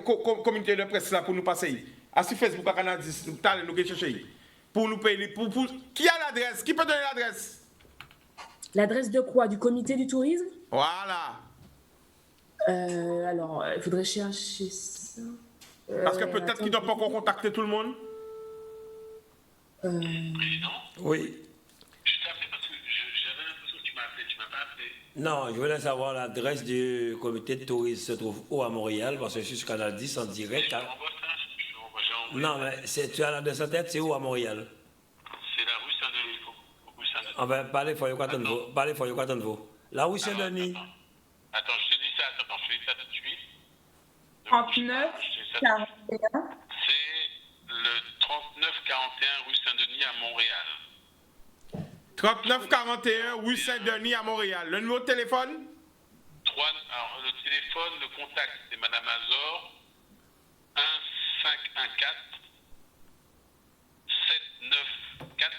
communauté de presse là, pour nous passer. À sur Facebook, à Canada, nous chercher. Pour nous payer. Qui a l'adresse? Qui peut donner l'adresse? L'adresse de quoi? Du comité du tourisme? Voilà. Alors, il faudrait chercher ça. Parce que peut-être qu'ils ne doivent pas encore contacter tout le monde. Président? Oui. Je t'ai appelé parce que j'avais l'impression que tu m'as appelé. Tu m'as pas appelé. Non, je voulais savoir l'adresse du comité de tourisme se trouve où à Montréal, parce que je suis sur Canal 10 en direct. Je t'envoie ça. J'ai envoyé. Non, mais tu as l'adresse en tête, c'est où à Montréal? C'est la rue Saint-Denis. Rue Saint-Denis. Ah ben, parlez pour y quoi vous. La rue Saint-Denis. Attends, je te dis ça. Attends, je te dis ça tout de suite. 39, 41. C'est le 39-41 rue Saint-Denis à Montréal. 3941 rue Saint-Denis à Montréal. Le numéro de téléphone? Alors, le téléphone, le contact, c'est Madame Azor, 1514 794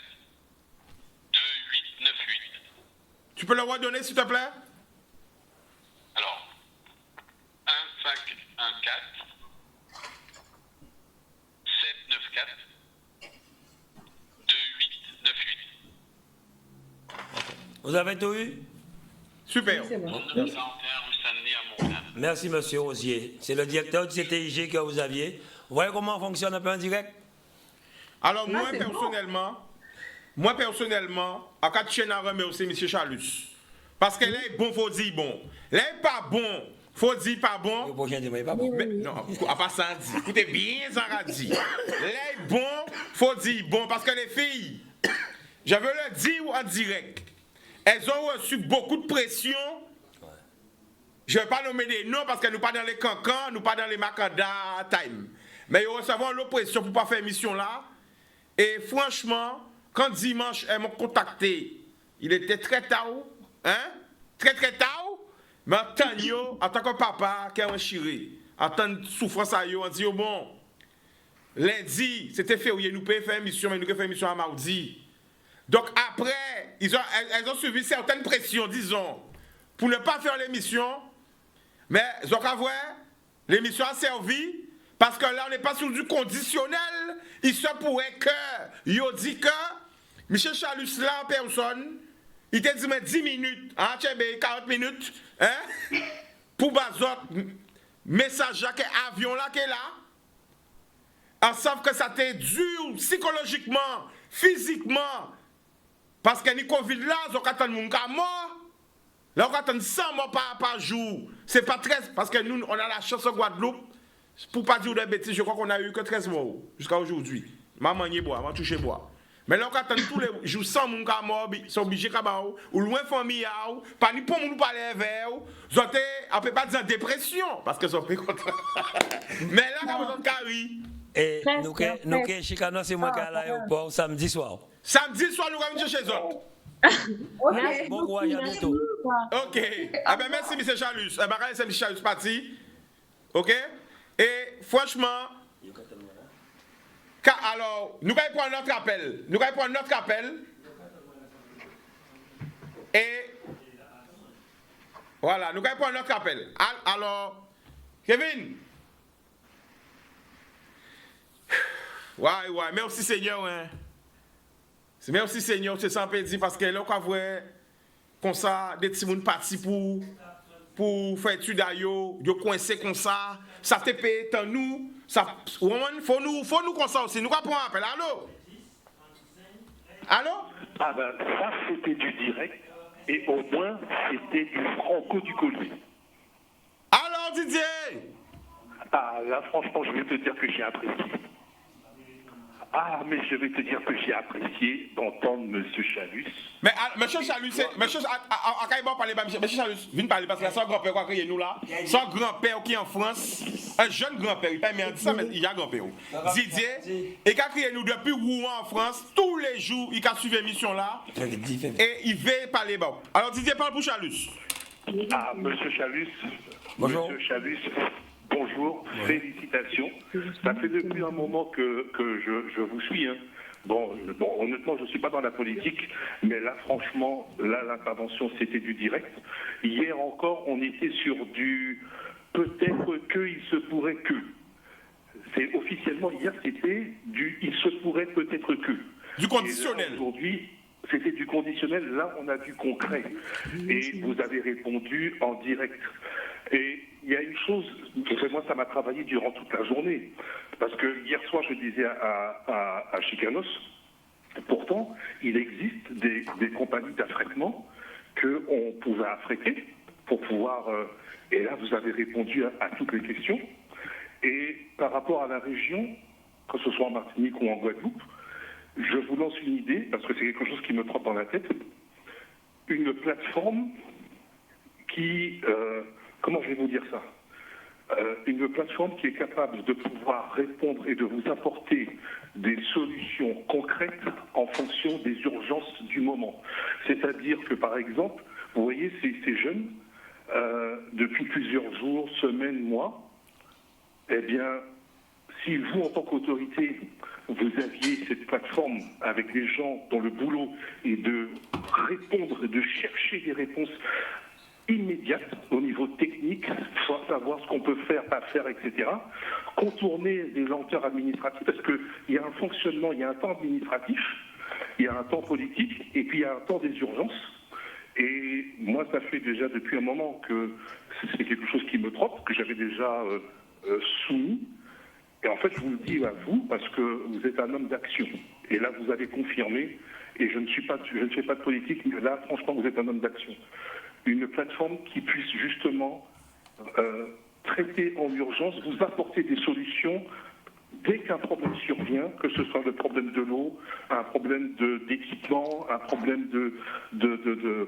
2898. Tu peux le redonner, s'il te plaît? Alors, 1514 794 2898. Vous avez tout eu? Super. C'est bon. 41 rue Saint-Denis à Montréal. Merci, monsieur Rosier. C'est le directeur du CTIG que vous aviez. Vous voyez comment fonctionne un peu en direct? Alors, c'est moi personnellement, à quatre chaînes à remercier M. Chalus. Parce que là, il est bon, faut dire bon. Là, il n'est pas bon, faut dire pas bon. Le prochain dimanche, pas bon. Mais, non, à part ça, dit. Écoutez bien, ça a dit. Là, il est bon, faut dire bon. Parce que les filles, je veux le dire en direct, elles ont reçu beaucoup de pression. Je ne vais pas nommer des noms parce que nous ne sommes pas dans les cancans, nous ne sommes pas dans les macadam time. Mais ils reçoivent l'oppression pour ne pas faire mission là. Et franchement, quand dimanche, elles m'ont contacté, il était très tard, hein? Très tard. Mais en tant que papa, qui a un chiré, en tant que souffrance à eux, on dit, oh bon, lundi, c'était février, nous pouvons faire émission, mais nous pouvons faire émission à mardi. Donc après, elles ont suivi certaines pressions, disons, pour ne pas faire l'émission, mais ils ont qu'à voir, l'émission a servi, parce que là, on n'est pas sur du conditionnel. Il se pourrait que, il dit que, Michel Chalus là en personne, il te dit, mais 10 minutes, hein, 40 minutes, hein, pour bazot, message que avion là qui est là, en savent que ça t'est dur psychologiquement, physiquement, parce que ni Covid là, ils ont attendu mon cas mort. Là, on attend 100 morts par jour. C'est pas 13, parce que nous, on a la chance en Guadeloupe. Pour pas dire de bêtises, je crois qu'on a eu que 13 morts jusqu'à aujourd'hui. Maman y boit, maman touche bois. Mais là, on attend tous les jours 100 moun ka mort, sont obligés à ou loin famille, pas ni pour nous parler vers, ils ont été, on peut pas dire en dépression, parce que sont pas contents. Mais là, quand vous êtes carré. Et nous, Chicano, c'est moi qui est à l'aéroport samedi soir. Samedi soir, nous allons chercher les autres. Okay. Bon courage, à bientôt. Ok. Ah ben merci, M. Chalus. Eh ben, c'est M. Chalus parti. Ok. Et franchement, alors, nous allons prendre notre appel. Et voilà, nous allons prendre notre appel. Alors, Kevin. Ouais, merci Seigneur. Hein. Merci Seigneur, c'est sans pédir parce que là, on voit comme ça, des petits gens partis pour faire études à yo coincé comme ça, ça te paye tant nous, ça, faut nous comme ça aussi, nous allons prendre un appel, allô? Ah ben, ça c'était du direct, et au moins c'était du franco du collier. Alors Didier? Ah là franchement, je vais te dire que j'ai apprécié. Ah, mais je vais te dire que j'ai apprécié d'entendre M. Chalus. Mais M. Chalus, monsieur Chalus, viens parler parce que son grand-père qui a créé nous là, son grand-père qui est en France, un jeune grand-père, il pas dit ça, mais il y a un grand-père. Didier, et qui a créé nous depuis Rouen en France, tous les jours, il a suivi l'émission là, et il veut parler. Alors Didier, parle pour Chalus. Ah, M. Chalus. Bonjour. M. Chalus. Bonjour, félicitations. Ça fait depuis un moment que je vous suis. Hein. Bon, honnêtement, je ne suis pas dans la politique, mais là, franchement, l'intervention, c'était du direct. Hier encore, on était sur du peut-être que, il se pourrait que. C'est officiellement, hier, c'était du il se pourrait peut-être que. Du conditionnel. Aujourd'hui, c'était du conditionnel. Là, on a du concret. Et vous avez répondu en direct. Et il y a une chose, moi ça m'a travaillé durant toute la journée, parce que hier soir je disais à Chicanos, pourtant il existe des compagnies d'affrètement qu'on pouvait affréter pour pouvoir, et là vous avez répondu à toutes les questions, et par rapport à la région, que ce soit en Martinique ou en Guadeloupe, je vous lance une idée, parce que c'est quelque chose qui me trotte dans la tête, une plateforme qui... comment je vais vous dire ça? Une plateforme qui est capable de pouvoir répondre et de vous apporter des solutions concrètes en fonction des urgences du moment. C'est-à-dire que, par exemple, vous voyez, ces jeunes, depuis plusieurs jours, semaines, mois, eh bien, si vous, en tant qu'autorité, vous aviez cette plateforme avec des gens dont le boulot est de répondre, de chercher des réponses immédiate au niveau technique, soit savoir ce qu'on peut faire, pas faire, etc. Contourner les lenteurs administratives, parce qu'il y a un fonctionnement, il y a un temps administratif, il y a un temps politique, et puis il y a un temps des urgences. Et moi, ça fait déjà depuis un moment que c'est quelque chose qui me trotte, que j'avais déjà soumis. Et en fait, je vous le dis à vous, parce que vous êtes un homme d'action. Et là, vous avez confirmé, et je ne fais pas de politique, mais là, franchement, vous êtes un homme d'action. Une plateforme qui puisse justement traiter en urgence, vous apporter des solutions dès qu'un problème survient, que ce soit le problème de l'eau, un problème d'équipement, un problème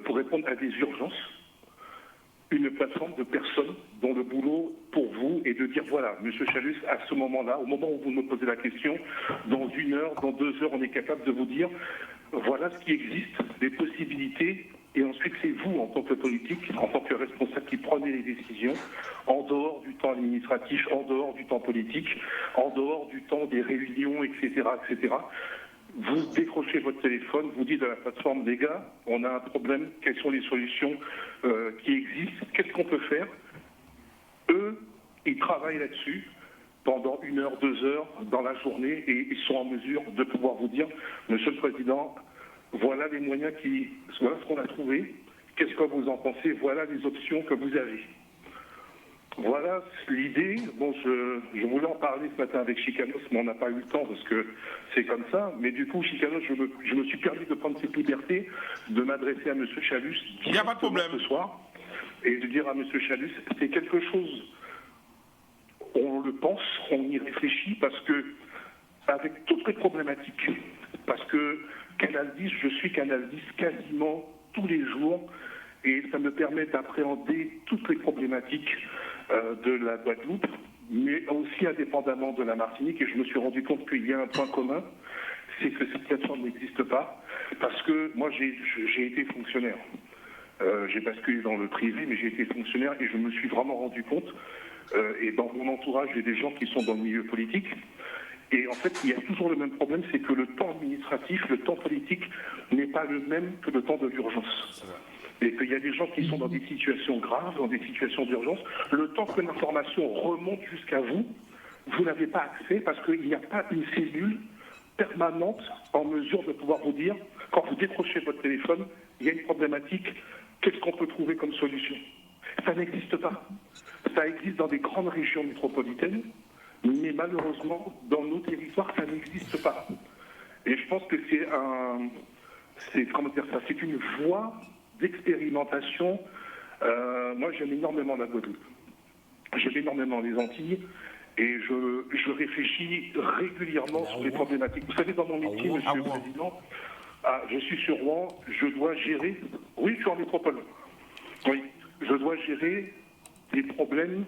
pour répondre à des urgences. une plateforme de personnes dont le boulot pour vous est de dire voilà, Monsieur Chalus, à ce moment-là, au moment où vous me posez la question, dans 1 heure, dans 2 heures, on est capable de vous dire voilà ce qui existe, des possibilités, et ensuite c'est vous, en tant que politique, en tant que responsable, qui prenez les décisions, en dehors du temps administratif, en dehors du temps politique, en dehors du temps des réunions, etc., etc. Vous décrochez votre téléphone, vous dites à la plateforme, les gars, on a un problème, quelles sont les solutions qui existent, qu'est-ce qu'on peut faire? Eux, ils travaillent là-dessus pendant 1 heure, 2 heures dans la journée et ils sont en mesure de pouvoir vous dire, Monsieur le Président, voilà les moyens voilà ce qu'on a trouvé, qu'est-ce que vous en pensez, voilà les options que vous avez. Voilà l'idée. Bon, je voulais en parler ce matin avec Chicanos, mais on n'a pas eu le temps parce que c'est comme ça. Mais du coup, Chicanos, je me suis permis de prendre cette liberté de m'adresser à M. Chalus il n'y a pas de problème ce soir et de dire à M. Chalus, c'est quelque chose, on le pense, on y réfléchit parce que, avec toutes les problématiques, parce que Canal 10, je suis Canal 10 quasiment tous les jours et ça me permet d'appréhender toutes les problématiques de la Guadeloupe, mais aussi indépendamment de la Martinique. Et je me suis rendu compte qu'il y a un point commun, c'est que cette plateforme n'existe pas, parce que moi j'ai été fonctionnaire. J'ai basculé dans le privé, mais j'ai été fonctionnaire et je me suis vraiment rendu compte, et dans mon entourage, j'ai des gens qui sont dans le milieu politique, et en fait, il y a toujours le même problème, c'est que le temps administratif, le temps politique n'est pas le même que le temps de l'urgence. Et qu'il y a des gens qui sont dans des situations graves, dans des situations d'urgence, le temps que l'information remonte jusqu'à vous, vous n'avez pas accès parce qu'il n'y a pas une cellule permanente en mesure de pouvoir vous dire, quand vous décrochez votre téléphone, il y a une problématique, qu'est-ce qu'on peut trouver comme solution? Ça n'existe pas. Ça existe dans des grandes régions métropolitaines, mais malheureusement, dans nos territoires, ça n'existe pas. Et je pense que c'est une voie d'expérimentation. Moi, j'aime énormément la Guadeloupe. J'aime énormément les Antilles et je réfléchis régulièrement sur les problématiques. Vous savez, dans mon métier, Monsieur le Président, je suis sur Rouen, je dois gérer... Oui, je suis en métropole. Oui, je dois gérer des problèmes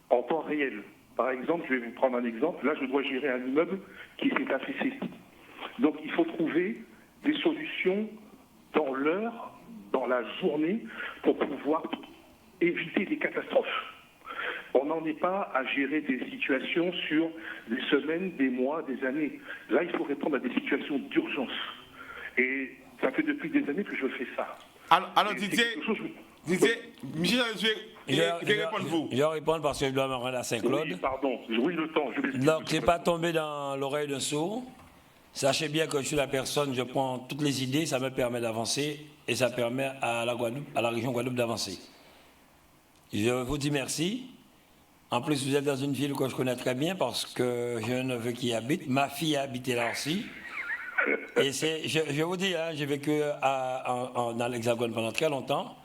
en temps réel. Par exemple, je vais vous prendre un exemple. Là, je dois gérer un immeuble qui s'est affaissé. Donc, il faut trouver des solutions dans l'heure, dans la journée, pour pouvoir éviter des catastrophes. On n'en est pas à gérer des situations sur des semaines, des mois, des années. Là, il faut répondre à des situations d'urgence. Et ça fait depuis des années que je fais ça. Alors Didier, Michel, je vais répondre vous. Je vais répondre parce que je dois me rendre à Saint-Claude. Oui, pardon, oui, le temps. Donc, je n'ai pas tombé dans l'oreille d'un sourd. Sachez bien que je suis la personne, je prends toutes les idées, ça me permet d'avancer et ça permet à la Guadeloupe, à la région Guadeloupe d'avancer. Je vous dis merci. En plus, vous êtes dans une ville que je connais très bien parce que j'ai un neveu qui y habite. Ma fille a habité là aussi. Et je vous dis, hein, j'ai vécu dans l'Hexagone pendant très longtemps.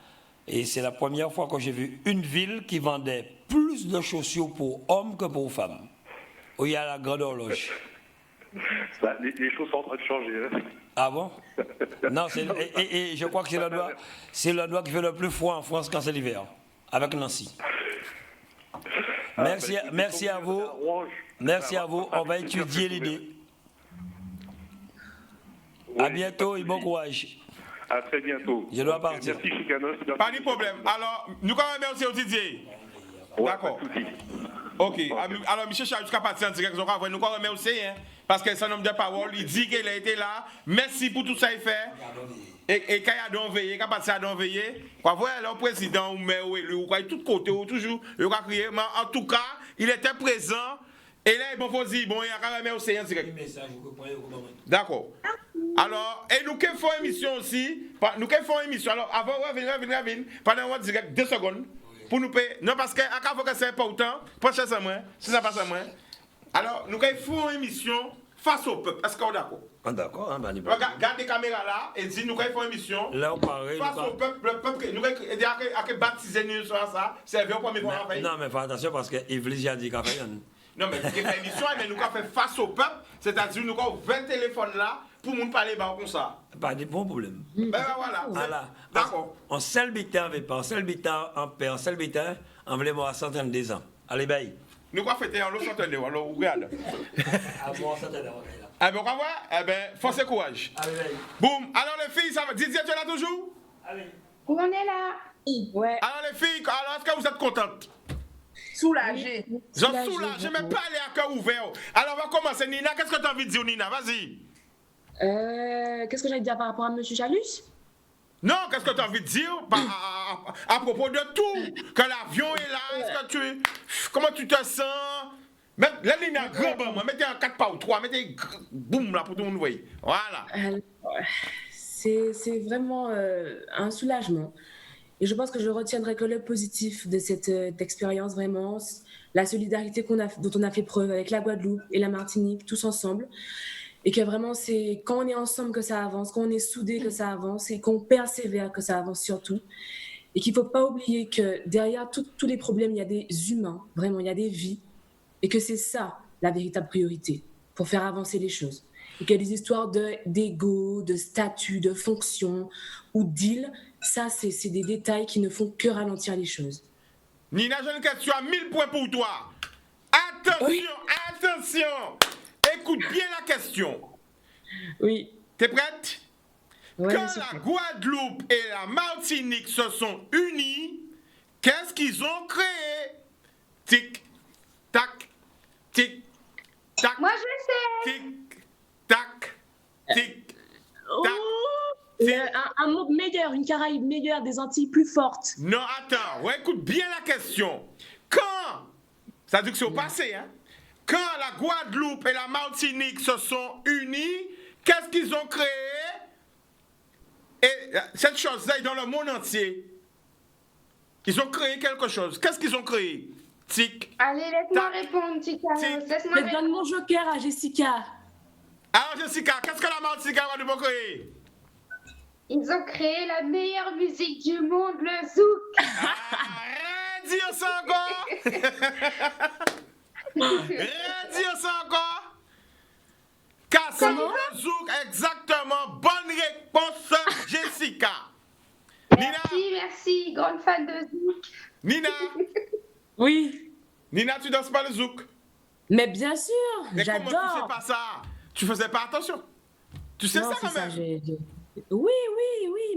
Et c'est la première fois que j'ai vu une ville qui vendait plus de chaussures pour hommes que pour femmes. Où il y a la grande horloge. Bah, les choses sont en train de changer. Hein. Ah bon? Non, et je crois que c'est l'endroit qui fait le plus froid en France quand c'est l'hiver, avec Nancy. Merci à vous. Merci à vous. On va étudier l'idée. À bientôt et bon courage. À très bientôt. Je dois partir. Merci Chicanos. Pas de problème. Alors, nous quand même merci au Didier. D'accord. Ok. Alors, Michel Chalus qui a parti en direct, nous quand même aussi, hein, parce que c'est un homme de parole, il dit qu'il a été là. Merci pour tout ça qu'il fait. Et quand il a veillé, quand il a veillé, quand vous voyez le président ou maire ou élu, ou quoi, tout côté, ou toujours, il a crié. Mais en tout cas, il était présent. Et là, bon, faut dire, bon, il y a quand même aussi en direct. D'accord. Alors, et nous qui faisons émission aussi, nous qui faisons émission, alors avant, venez, pendant un direct, 2 secondes, pour nous payer. Non, parce que, à faut que c'est important, pas cher ça moi, si ça passe à moi. Alors, nous qui faisons émission face au peuple, est-ce qu'on est d'accord? D'accord, hein, Regarde les caméras là, et dis, nous qui faisons émission là, on parle, face au peuple, le peuple, nous qui baptiser nous sur ça, c'est bien pour moi. Non, mais fais attention parce que Yves a dit qu'il y a non, mais nous fait émission, mais nous avons fait face au peuple, c'est-à-dire nous avons 20 téléphones là, pour moun parler bah comme ça. Pas de bon problème. Ben voilà. Voilà. D'accord. En seul bitin, en seul bitin, en paix, en seul bitin, on voulait voir 132 ans. Allez, bye. Nous quoi fêter en l'autre centenaire, alors regarde. Ah bon, 132 ans. Ah ben on va voir, eh ben force et courage. Allez, bye. Boum. Alors les filles, ça va. Didier, tu es là toujours? Allez. On est là. Ouais. Alors les filles, alors est-ce que vous êtes contentes? Soulagé. Je suis soulagé, mais pas aller à cœur ouvert. Alors on va commencer. Nina, qu'est-ce que tu as envie de dire, Nina? Vas-y. Qu'est-ce que j'allais dire par rapport à M. Chalus? Non, qu'est-ce que tu as envie de dire à propos de tout? Que l'avion est là, est-ce que tu... Comment tu te sens? Là, Nina, grand, moi, mettez un 4 pas ou 3, mettez boum là pour tout le monde voir. Voilà. C'est vraiment un soulagement. Et je pense que je retiendrai que le positif de cette expérience, vraiment, la solidarité dont on a fait preuve avec la Guadeloupe et la Martinique, tous ensemble. Et que vraiment, c'est quand on est ensemble que ça avance, quand on est soudés que ça avance, et qu'on persévère que ça avance surtout. Et qu'il ne faut pas oublier que derrière tous les problèmes, il y a des humains, vraiment, il y a des vies. Et que c'est ça, la véritable priorité, pour faire avancer les choses. Et que les histoires d'ego, de statut, de fonction ou deal, ça, c'est des détails qui ne font que ralentir les choses. Nina, j'ai une question à 1000 points pour toi. Attention, Oui. attention. Écoute bien la question. Oui. T'es prête? Ouais, Quand c'est la fait. Guadeloupe et la Martinique se sont unis, qu'est-ce qu'ils ont créé? Tic, tac, tic, tac, Moi, je sais. tic, tac, tic, tac. Un monde meilleur, une Caraïbe meilleure, des Antilles plus fortes. Non, attends, ouais, écoute bien la question. Quand, ça veut dire que c'est au passé, hein? Quand la Guadeloupe et la Martinique se sont unis, qu'est-ce qu'ils ont créé? Et cette chose-là est dans le monde entier. Ils ont créé quelque chose. Qu'est-ce qu'ils ont créé? Tic. Allez, laisse-moi Tac. répondre, Tika. Tic. Laisse-moi Mais donne répondre. mon joker à Jessica. Alors, Jessica, qu'est-ce que la Martinique et la Guadeloupe ont créé? Ils ont créé la meilleure musique du monde, le zouk. Arrête de dire ça encore! Arrête de dire ça encore! Cassandre le zouk, exactement. Bonne réponse, Jessica. Merci, grande fan de zouk. Nina, Oui. Nina, tu danses pas le zouk? Mais bien sûr, Mais comment tu sais j'adore. pas ça? Tu faisais pas attention? Tu sais Non, ça c'est quand même? Oui,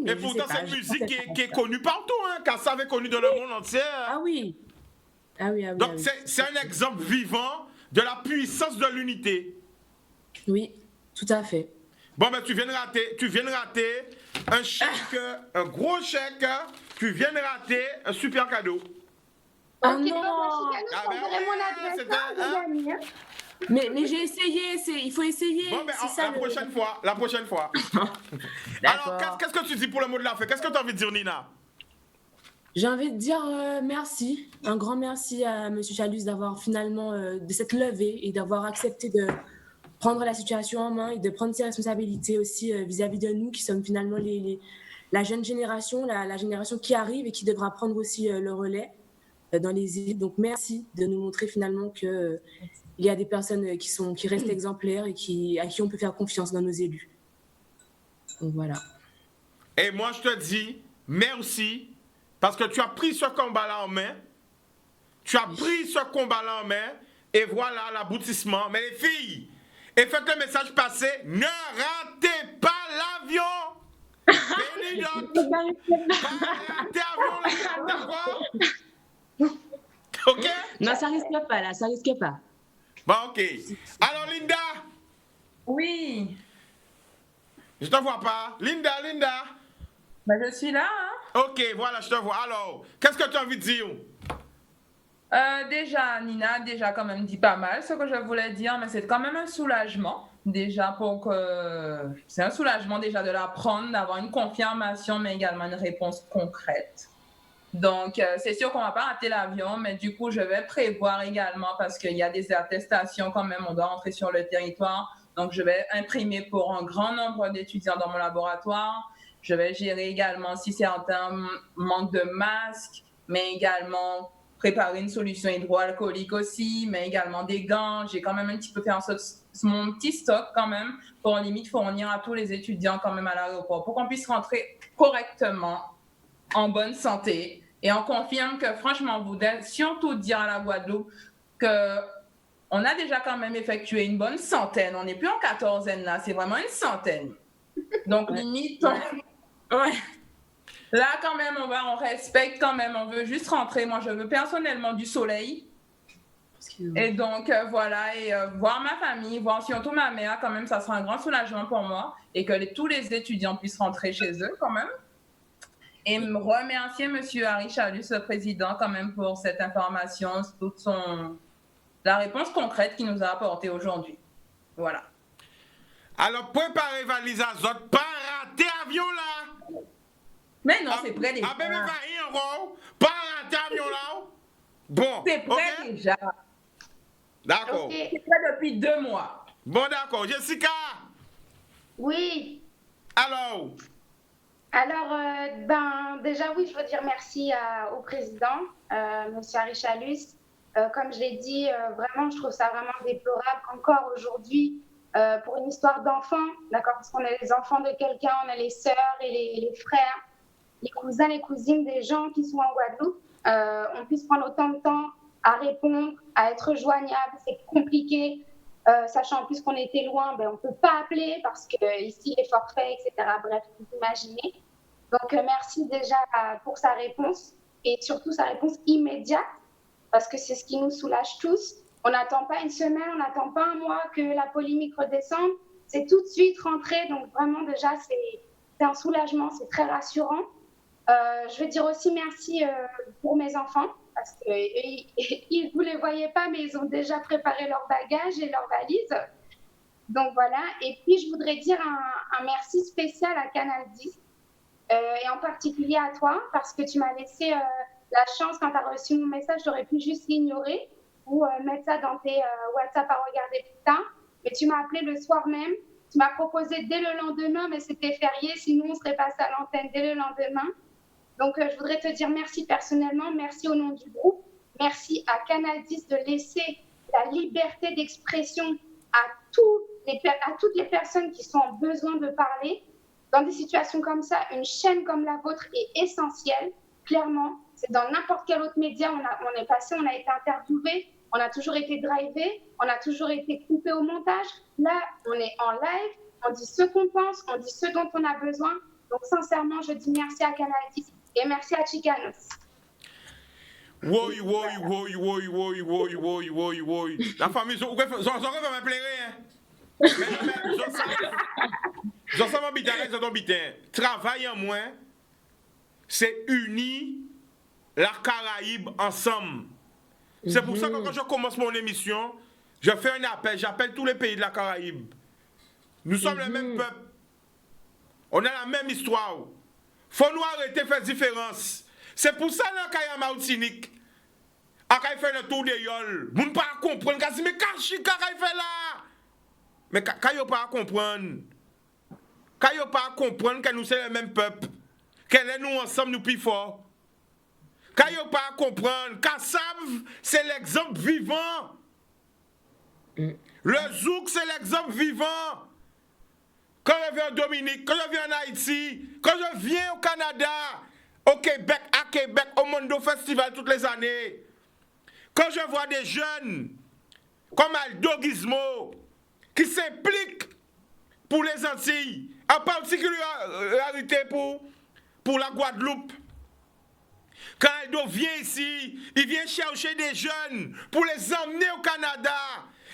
mais Et je pourtant, sais pas, c'est une je musique pensais pas qui est ça. connue partout, hein? Kassav est connu dans le monde entier. Ah oui. Ah oui. Donc, c'est un exemple vivant de la puissance de l'unité. Oui, tout à fait. Bon, ben, tu viens de rater un chèque, un gros chèque. Tu viens de rater un super cadeau. Oh Ok, non. bon, Chicano, Ah je ben t'enverrai ouais, mon adresse, c'était- hein, hein. les amis, hein. Mais j'ai essayé, il faut essayer. Bon, ben, c'est ça, la prochaine fois. Alors, D'accord. qu'est-ce que tu dis pour le mot de la fin? Qu'est-ce que tu as envie de dire, Nina? J'ai envie de dire merci, un grand merci à M. Chalus d'avoir finalement, de s'être levé et d'avoir accepté de prendre la situation en main et de prendre ses responsabilités aussi vis-à-vis de nous qui sommes finalement la jeune génération, la génération qui arrive et qui devra prendre aussi le relais dans les îles. Donc merci de nous montrer finalement que il y a des personnes qui restent exemplaires et à qui on peut faire confiance dans nos élus. Donc voilà. Et moi, je te dis merci parce que tu as pris ce combat-là en main. Tu as pris ce combat-là en main. Et voilà l'aboutissement. Mais les filles, et faites le message passer, ne ratez pas l'avion. Pénidoc, pas rater l'avion, d'accord? Ok? Non, ça risque pas là, ça risque pas. Bon, ok. Alors, Linda, Oui. je te vois pas. Linda. Ben, je suis là, hein. Ok, voilà, je te vois. Alors, qu'est-ce que tu as envie de dire? Déjà, Nina, déjà quand même dit pas mal ce que je voulais dire, mais c'est quand même un soulagement. Déjà, c'est un soulagement déjà de l'apprendre, d'avoir une confirmation, mais également une réponse concrète. Donc, c'est sûr qu'on va pas rater l'avion, mais du coup, je vais prévoir également parce qu'il y a des attestations quand même, on doit rentrer sur le territoire. Donc, je vais imprimer pour un grand nombre d'étudiants dans mon laboratoire. Je vais gérer également si certains manquent de masques, mais également préparer une solution hydroalcoolique aussi, mais également des gants. J'ai quand même un petit peu fait mon petit stock quand même pour limite fournir à tous les étudiants quand même à l'aéroport pour qu'on puisse rentrer correctement, en bonne santé. Et on confirme que franchement, on voudrait surtout dire à la Guadeloupe qu'on a déjà quand même effectué une bonne centaine. On n'est plus en quatorzaine là, c'est vraiment une centaine. Donc limite, ouais. Là, quand même, on respecte quand même, on veut juste rentrer. Moi, je veux personnellement du soleil. Et donc, voilà, et voir ma famille, voir surtout ma mère, quand même, ça sera un grand soulagement pour moi. Et que tous les étudiants puissent rentrer chez eux, quand même. Et me remercier M. Harry Chalus, le président, quand même, pour cette information, la réponse concrète qu'il nous a apportée aujourd'hui. Voilà. Alors, préparez valise azote, pas rater avion là. Mais non, c'est prêt déjà. Ah ben, encore, pas rater avion là. Bon. C'est prêt déjà. D'accord. Okay. C'est prêt depuis 2 mois. Bon, d'accord. Jessica. Oui. Alors, déjà, oui, je veux dire merci au président, M. Harry Chalus. Comme je l'ai dit, vraiment, je trouve ça vraiment déplorable qu'encore aujourd'hui, pour une histoire d'enfants, d'accord, parce qu'on est les enfants de quelqu'un, on a les sœurs et les frères, les cousins, les cousines des gens qui sont en Guadeloupe, on puisse prendre autant de temps à répondre, à être joignable, c'est compliqué. Sachant en plus qu'on était loin, on ne peut pas appeler parce que ici les forfaits, etc. Bref, vous imaginez. Donc merci déjà pour sa réponse et surtout sa réponse immédiate parce que c'est ce qui nous soulage tous. On n'attend pas une semaine, on n'attend pas un mois que la polémique redescende. C'est tout de suite rentré. Donc vraiment déjà c'est un soulagement, c'est très rassurant. Je veux dire aussi merci pour mes enfants. Parce qu'ils vous les voyaient pas, mais ils ont déjà préparé leurs bagages et leurs valises. Donc voilà. Et puis, je voudrais dire un merci spécial à Canal 10 et en particulier à toi, parce que tu m'as laissé la chance, quand tu as reçu mon message, tu aurais pu juste l'ignorer ou mettre ça dans tes WhatsApp à regarder plus tard. Mais tu m'as appelé le soir même. Tu m'as proposé dès le lendemain, mais c'était férié, sinon on serait passé à l'antenne dès le lendemain. Donc, je voudrais te dire merci personnellement, merci au nom du groupe, merci à Canal 10 de laisser la liberté d'expression à toutes les personnes qui sont en besoin de parler. Dans des situations comme ça, une chaîne comme la vôtre est essentielle, clairement. C'est dans n'importe quel autre média, on est passé, on a été interviewé, on a toujours été drivé, on a toujours été coupé au montage. Là, on est en live, on dit ce qu'on pense, on dit ce dont on a besoin. Donc, sincèrement, je dis merci à Canal 10. Et merci à Chicanos. Oui. La famille, j'en vais m'appeler, hein. J'en sais m'habiter, travail en moins, c'est unir la Caraïbe ensemble. C'est pour ça que quand je commence mon émission, je fais un appel, j'appelle tous les pays de la Caraïbe. Nous sommes le même peuple. On a la même histoire. Faut nous arrêter de faire différence. C'est pour ça que nous avons Martinique. Quand il fait le tour de yol, vous ne pouvez pas comprendre. Mais qu'est-ce qu'il fait là? Mais quand il ne pas comprendre. Quand il ne pas comprendre que nous sommes le même peuple. Que nous ensemble nous plus forts. Quand il ne pas comprendre. Kassav, c'est l'exemple vivant. Le Zouk, c'est l'exemple vivant. Quand je viens en Dominique, quand je viens en Haïti, quand je viens au Canada, au Québec, à Québec, au Mondo Festival toutes les années, quand je vois des jeunes comme Aldo Gizmo qui s'impliquent pour les Antilles, en particularité pour la Guadeloupe, quand Aldo vient ici, il vient chercher des jeunes pour les emmener au Canada.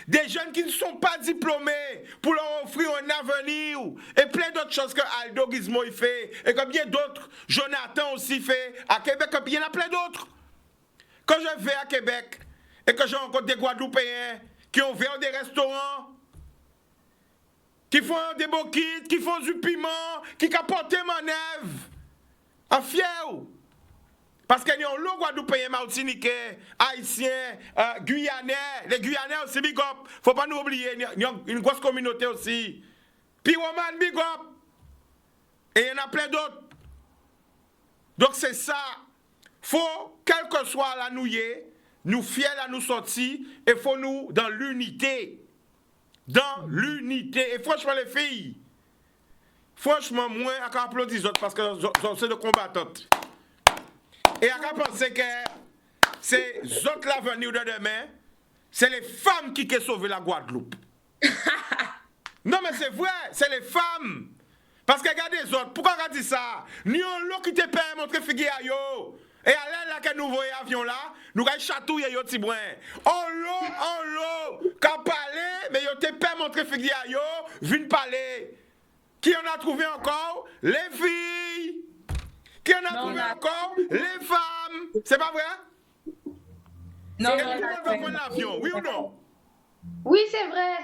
Des jeunes qui ne sont pas diplômés pour leur offrir un avenir et plein d'autres choses que Aldo Gizmo il fait et que bien d'autres, Jonathan aussi fait à Québec, et puis il y en a plein d'autres. Quand je vais à Québec et que je rencontre des Guadeloupéens qui ont ouvert des restaurants, qui font des boquites, qui font du piment, qui capotent manèvre, en fier. Parce qu'il y a un Guadeloupéen, Martiniquais, Haïtien, Guyanais, les Guyanais aussi, big up. Faut pas nous oublier, il y a une grosse communauté aussi. Puis Roman, big up. Et il y en a plein d'autres. Donc c'est ça. faut, quel que soit la nouillée, nous fiers à nous sortir, et faut nous dans l'unité. Dans l'unité. Et franchement, les filles, franchement, moi, je applaudis les autres parce que c'est de combattantes. Et je pense que c'est les autres l'avenir de demain, c'est les femmes qui ont sauvé la Guadeloupe. Non, mais c'est vrai, c'est les femmes. Parce que regardez les autres, pourquoi on dit ça? Nous, l'eau qui te paye, montrer figure à yo. Et à l'aide que nous voyons avion là, nous allons chatouiller yo tibouin. On l'eau, qu'à parler, mais yo te paye montrer figure à yo, viens parler. Qui en a trouvé encore? Les filles. Qui en a trouvé encore? Les femmes. C'est pas vrai? Non, et tout le monde veut prendre l'avion, oui ou non? Oui, c'est vrai.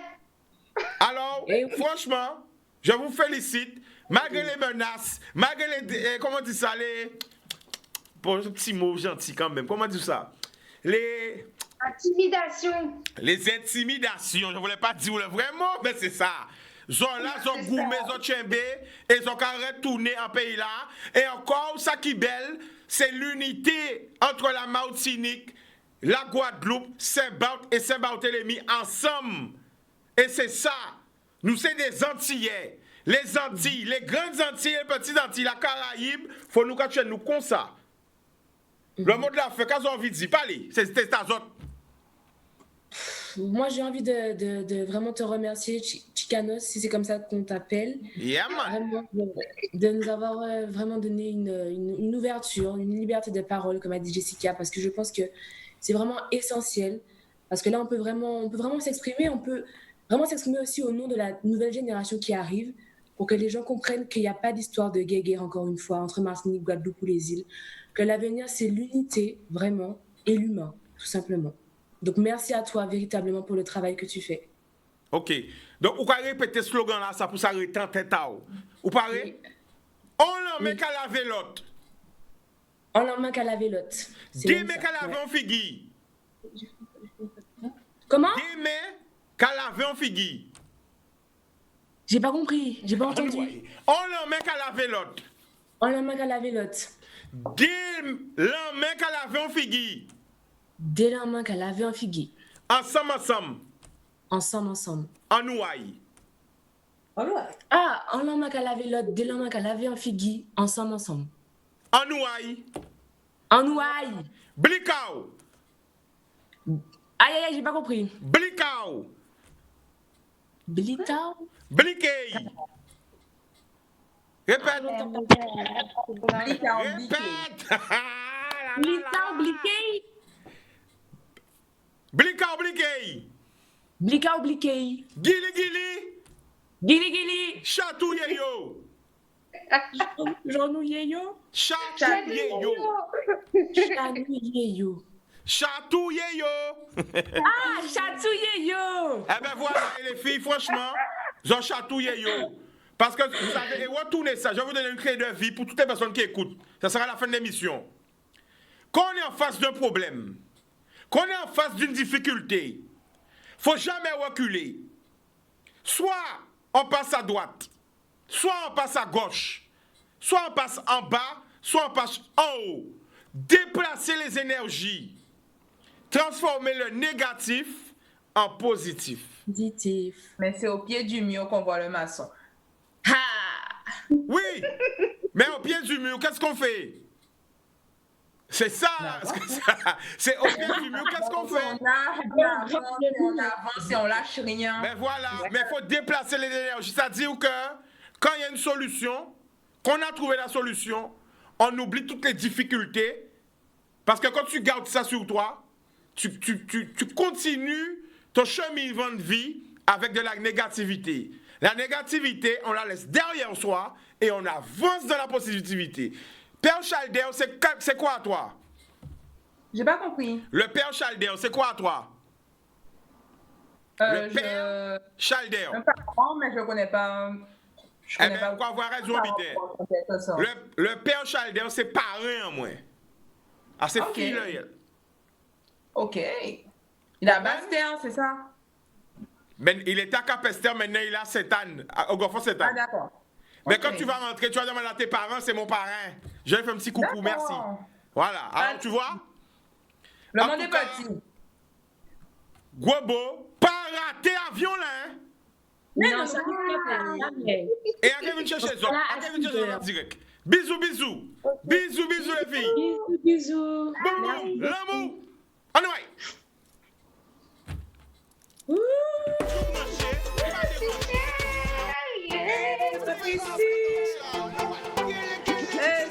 Alors, franchement, je vous félicite. Malgré les menaces, malgré les... comment on dit ça? Bon, un petit mot gentil quand même. Comment on dit ça? Intimidation. Les intimidations. Je ne voulais pas dire le vrai mot, mais c'est ça. Zon là, zon gourmet, zon tchembe, et zon qu'à retourner en pays là. Et encore, ça qui est belle, c'est l'unité entre la Martinique, la Guadeloupe, Saint-Barth et Saint-Barthélemy ensemble. Et c'est ça. Nous, c'est des Antillais. Les Antilles, les grandes Antilles, les petites Antilles, la Caraïbe, faut nous catcher nous comme ça. Le mot de la fin, quand on envie de dire, parlez, c'est ta zone. Moi, j'ai envie de vraiment te remercier, Chicanos, si c'est comme ça qu'on t'appelle. Yeah, man. Vraiment, de nous avoir vraiment donné une ouverture, une liberté de parole, comme a dit Jessica, parce que je pense que c'est vraiment essentiel. Parce que là, on peut vraiment s'exprimer, on peut vraiment s'exprimer aussi au nom de la nouvelle génération qui arrive, pour que les gens comprennent qu'il n'y a pas d'histoire de guerre, encore une fois, entre Martinique, Guadeloupe ou les îles. Que l'avenir, c'est l'unité, vraiment, et l'humain, tout simplement. Donc, merci à toi, véritablement, pour le travail que tu fais. Ok. Donc, vous pouvez répéter ce slogan-là, ça pour s'arrêter en tête à vous. Vous parlez? On l'en met qu'à laver l'autre. On l'en met qu'à laver l'autre. Des mecs qu'à laver en figui. Comment? Des mecs qu'à laver en figui. J'ai pas compris, j'ai pas entendu. On l'en met qu'à laver l'autre. On l'en met qu'à laver l'autre. Des l'en met qu'à laver en figui. Dès la main qu'à laver en figuier. Ensemble. Ensemble. En ouaille. Ah, on l'en met qu'à laver l'autre. Dès la main qu'à laver en figuier. Ensemble. En ouaille. En ouaille. Blikao. Aïe, j'ai pas compris. Blikao. Blikao. Blikei. Répète. Blikao, blikei. Blikao, blikei. Blikao, blikei. Gili. Chatouye yo. Janouye yo. Chatouye yo. Chatouye yo. Ah, chatouye yo. Eh ben voilà, les filles, franchement, j'en chatouille yo. Parce que vous savez, et retournez ça, je vais vous donner une clé de vie pour toutes les personnes qui écoutent. Ça sera la fin de l'émission. Quand on est en face d'un problème, quand on est en face d'une difficulté, il ne faut jamais reculer. Soit on passe à droite, soit on passe à gauche, soit on passe en bas, soit on passe en haut. Déplacer les énergies. Transformer le négatif en positif. Mais c'est au pied du mur qu'on voit le maçon. Oui, mais au pied du mur, qu'est-ce qu'on fait? C'est ça, c'est au pied du mur, qu'est-ce qu'on fait? On avance et on lâche rien. Mais voilà, mais il faut déplacer les énergies. C'est-à-dire que quand il y a une solution, qu'on a trouvé la solution, on oublie toutes les difficultés. Parce que quand tu gardes ça sur toi, tu continues ton cheminement de vie avec de la négativité. La négativité, on la laisse derrière soi et on avance dans la positivité. Père Chaldéo, c'est quoi à toi? J'ai pas compris. Le Père Chaldéo, c'est quoi à toi? Le Père Chaldéo. Mais je ne connais pas. Eh bien, on va avoir raison, le Père Chaldéo, c'est parrain, moi. Ah, c'est fille. Ok. Il a Bastien, c'est ça? Mais il était à Capester, maintenant il a 7 ans, au Golfo 7 ans. Ah, d'accord. Mais quand tu vas rentrer, tu vas demander à tes parents, c'est mon parrain. Je lui fais un petit coucou, merci. Voilà, alors tu vois? Le En monde tout est cas, petit. Gobo, pas rater avion là, hein? Non, ça ne pas jamais. Et à Kevin chercher les autres. À Kevin chercher les autres direct. Bisous, bisous. Bisous, bisous, les filles. Bisous, bisous. Boum, boum, l'amour. Anyway.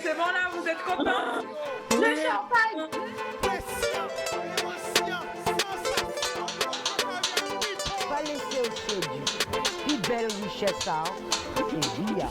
C'est bon là, vous êtes contents? Le champagne. Pas laisser au séduit. Plus belle richesse, ça. Et bien.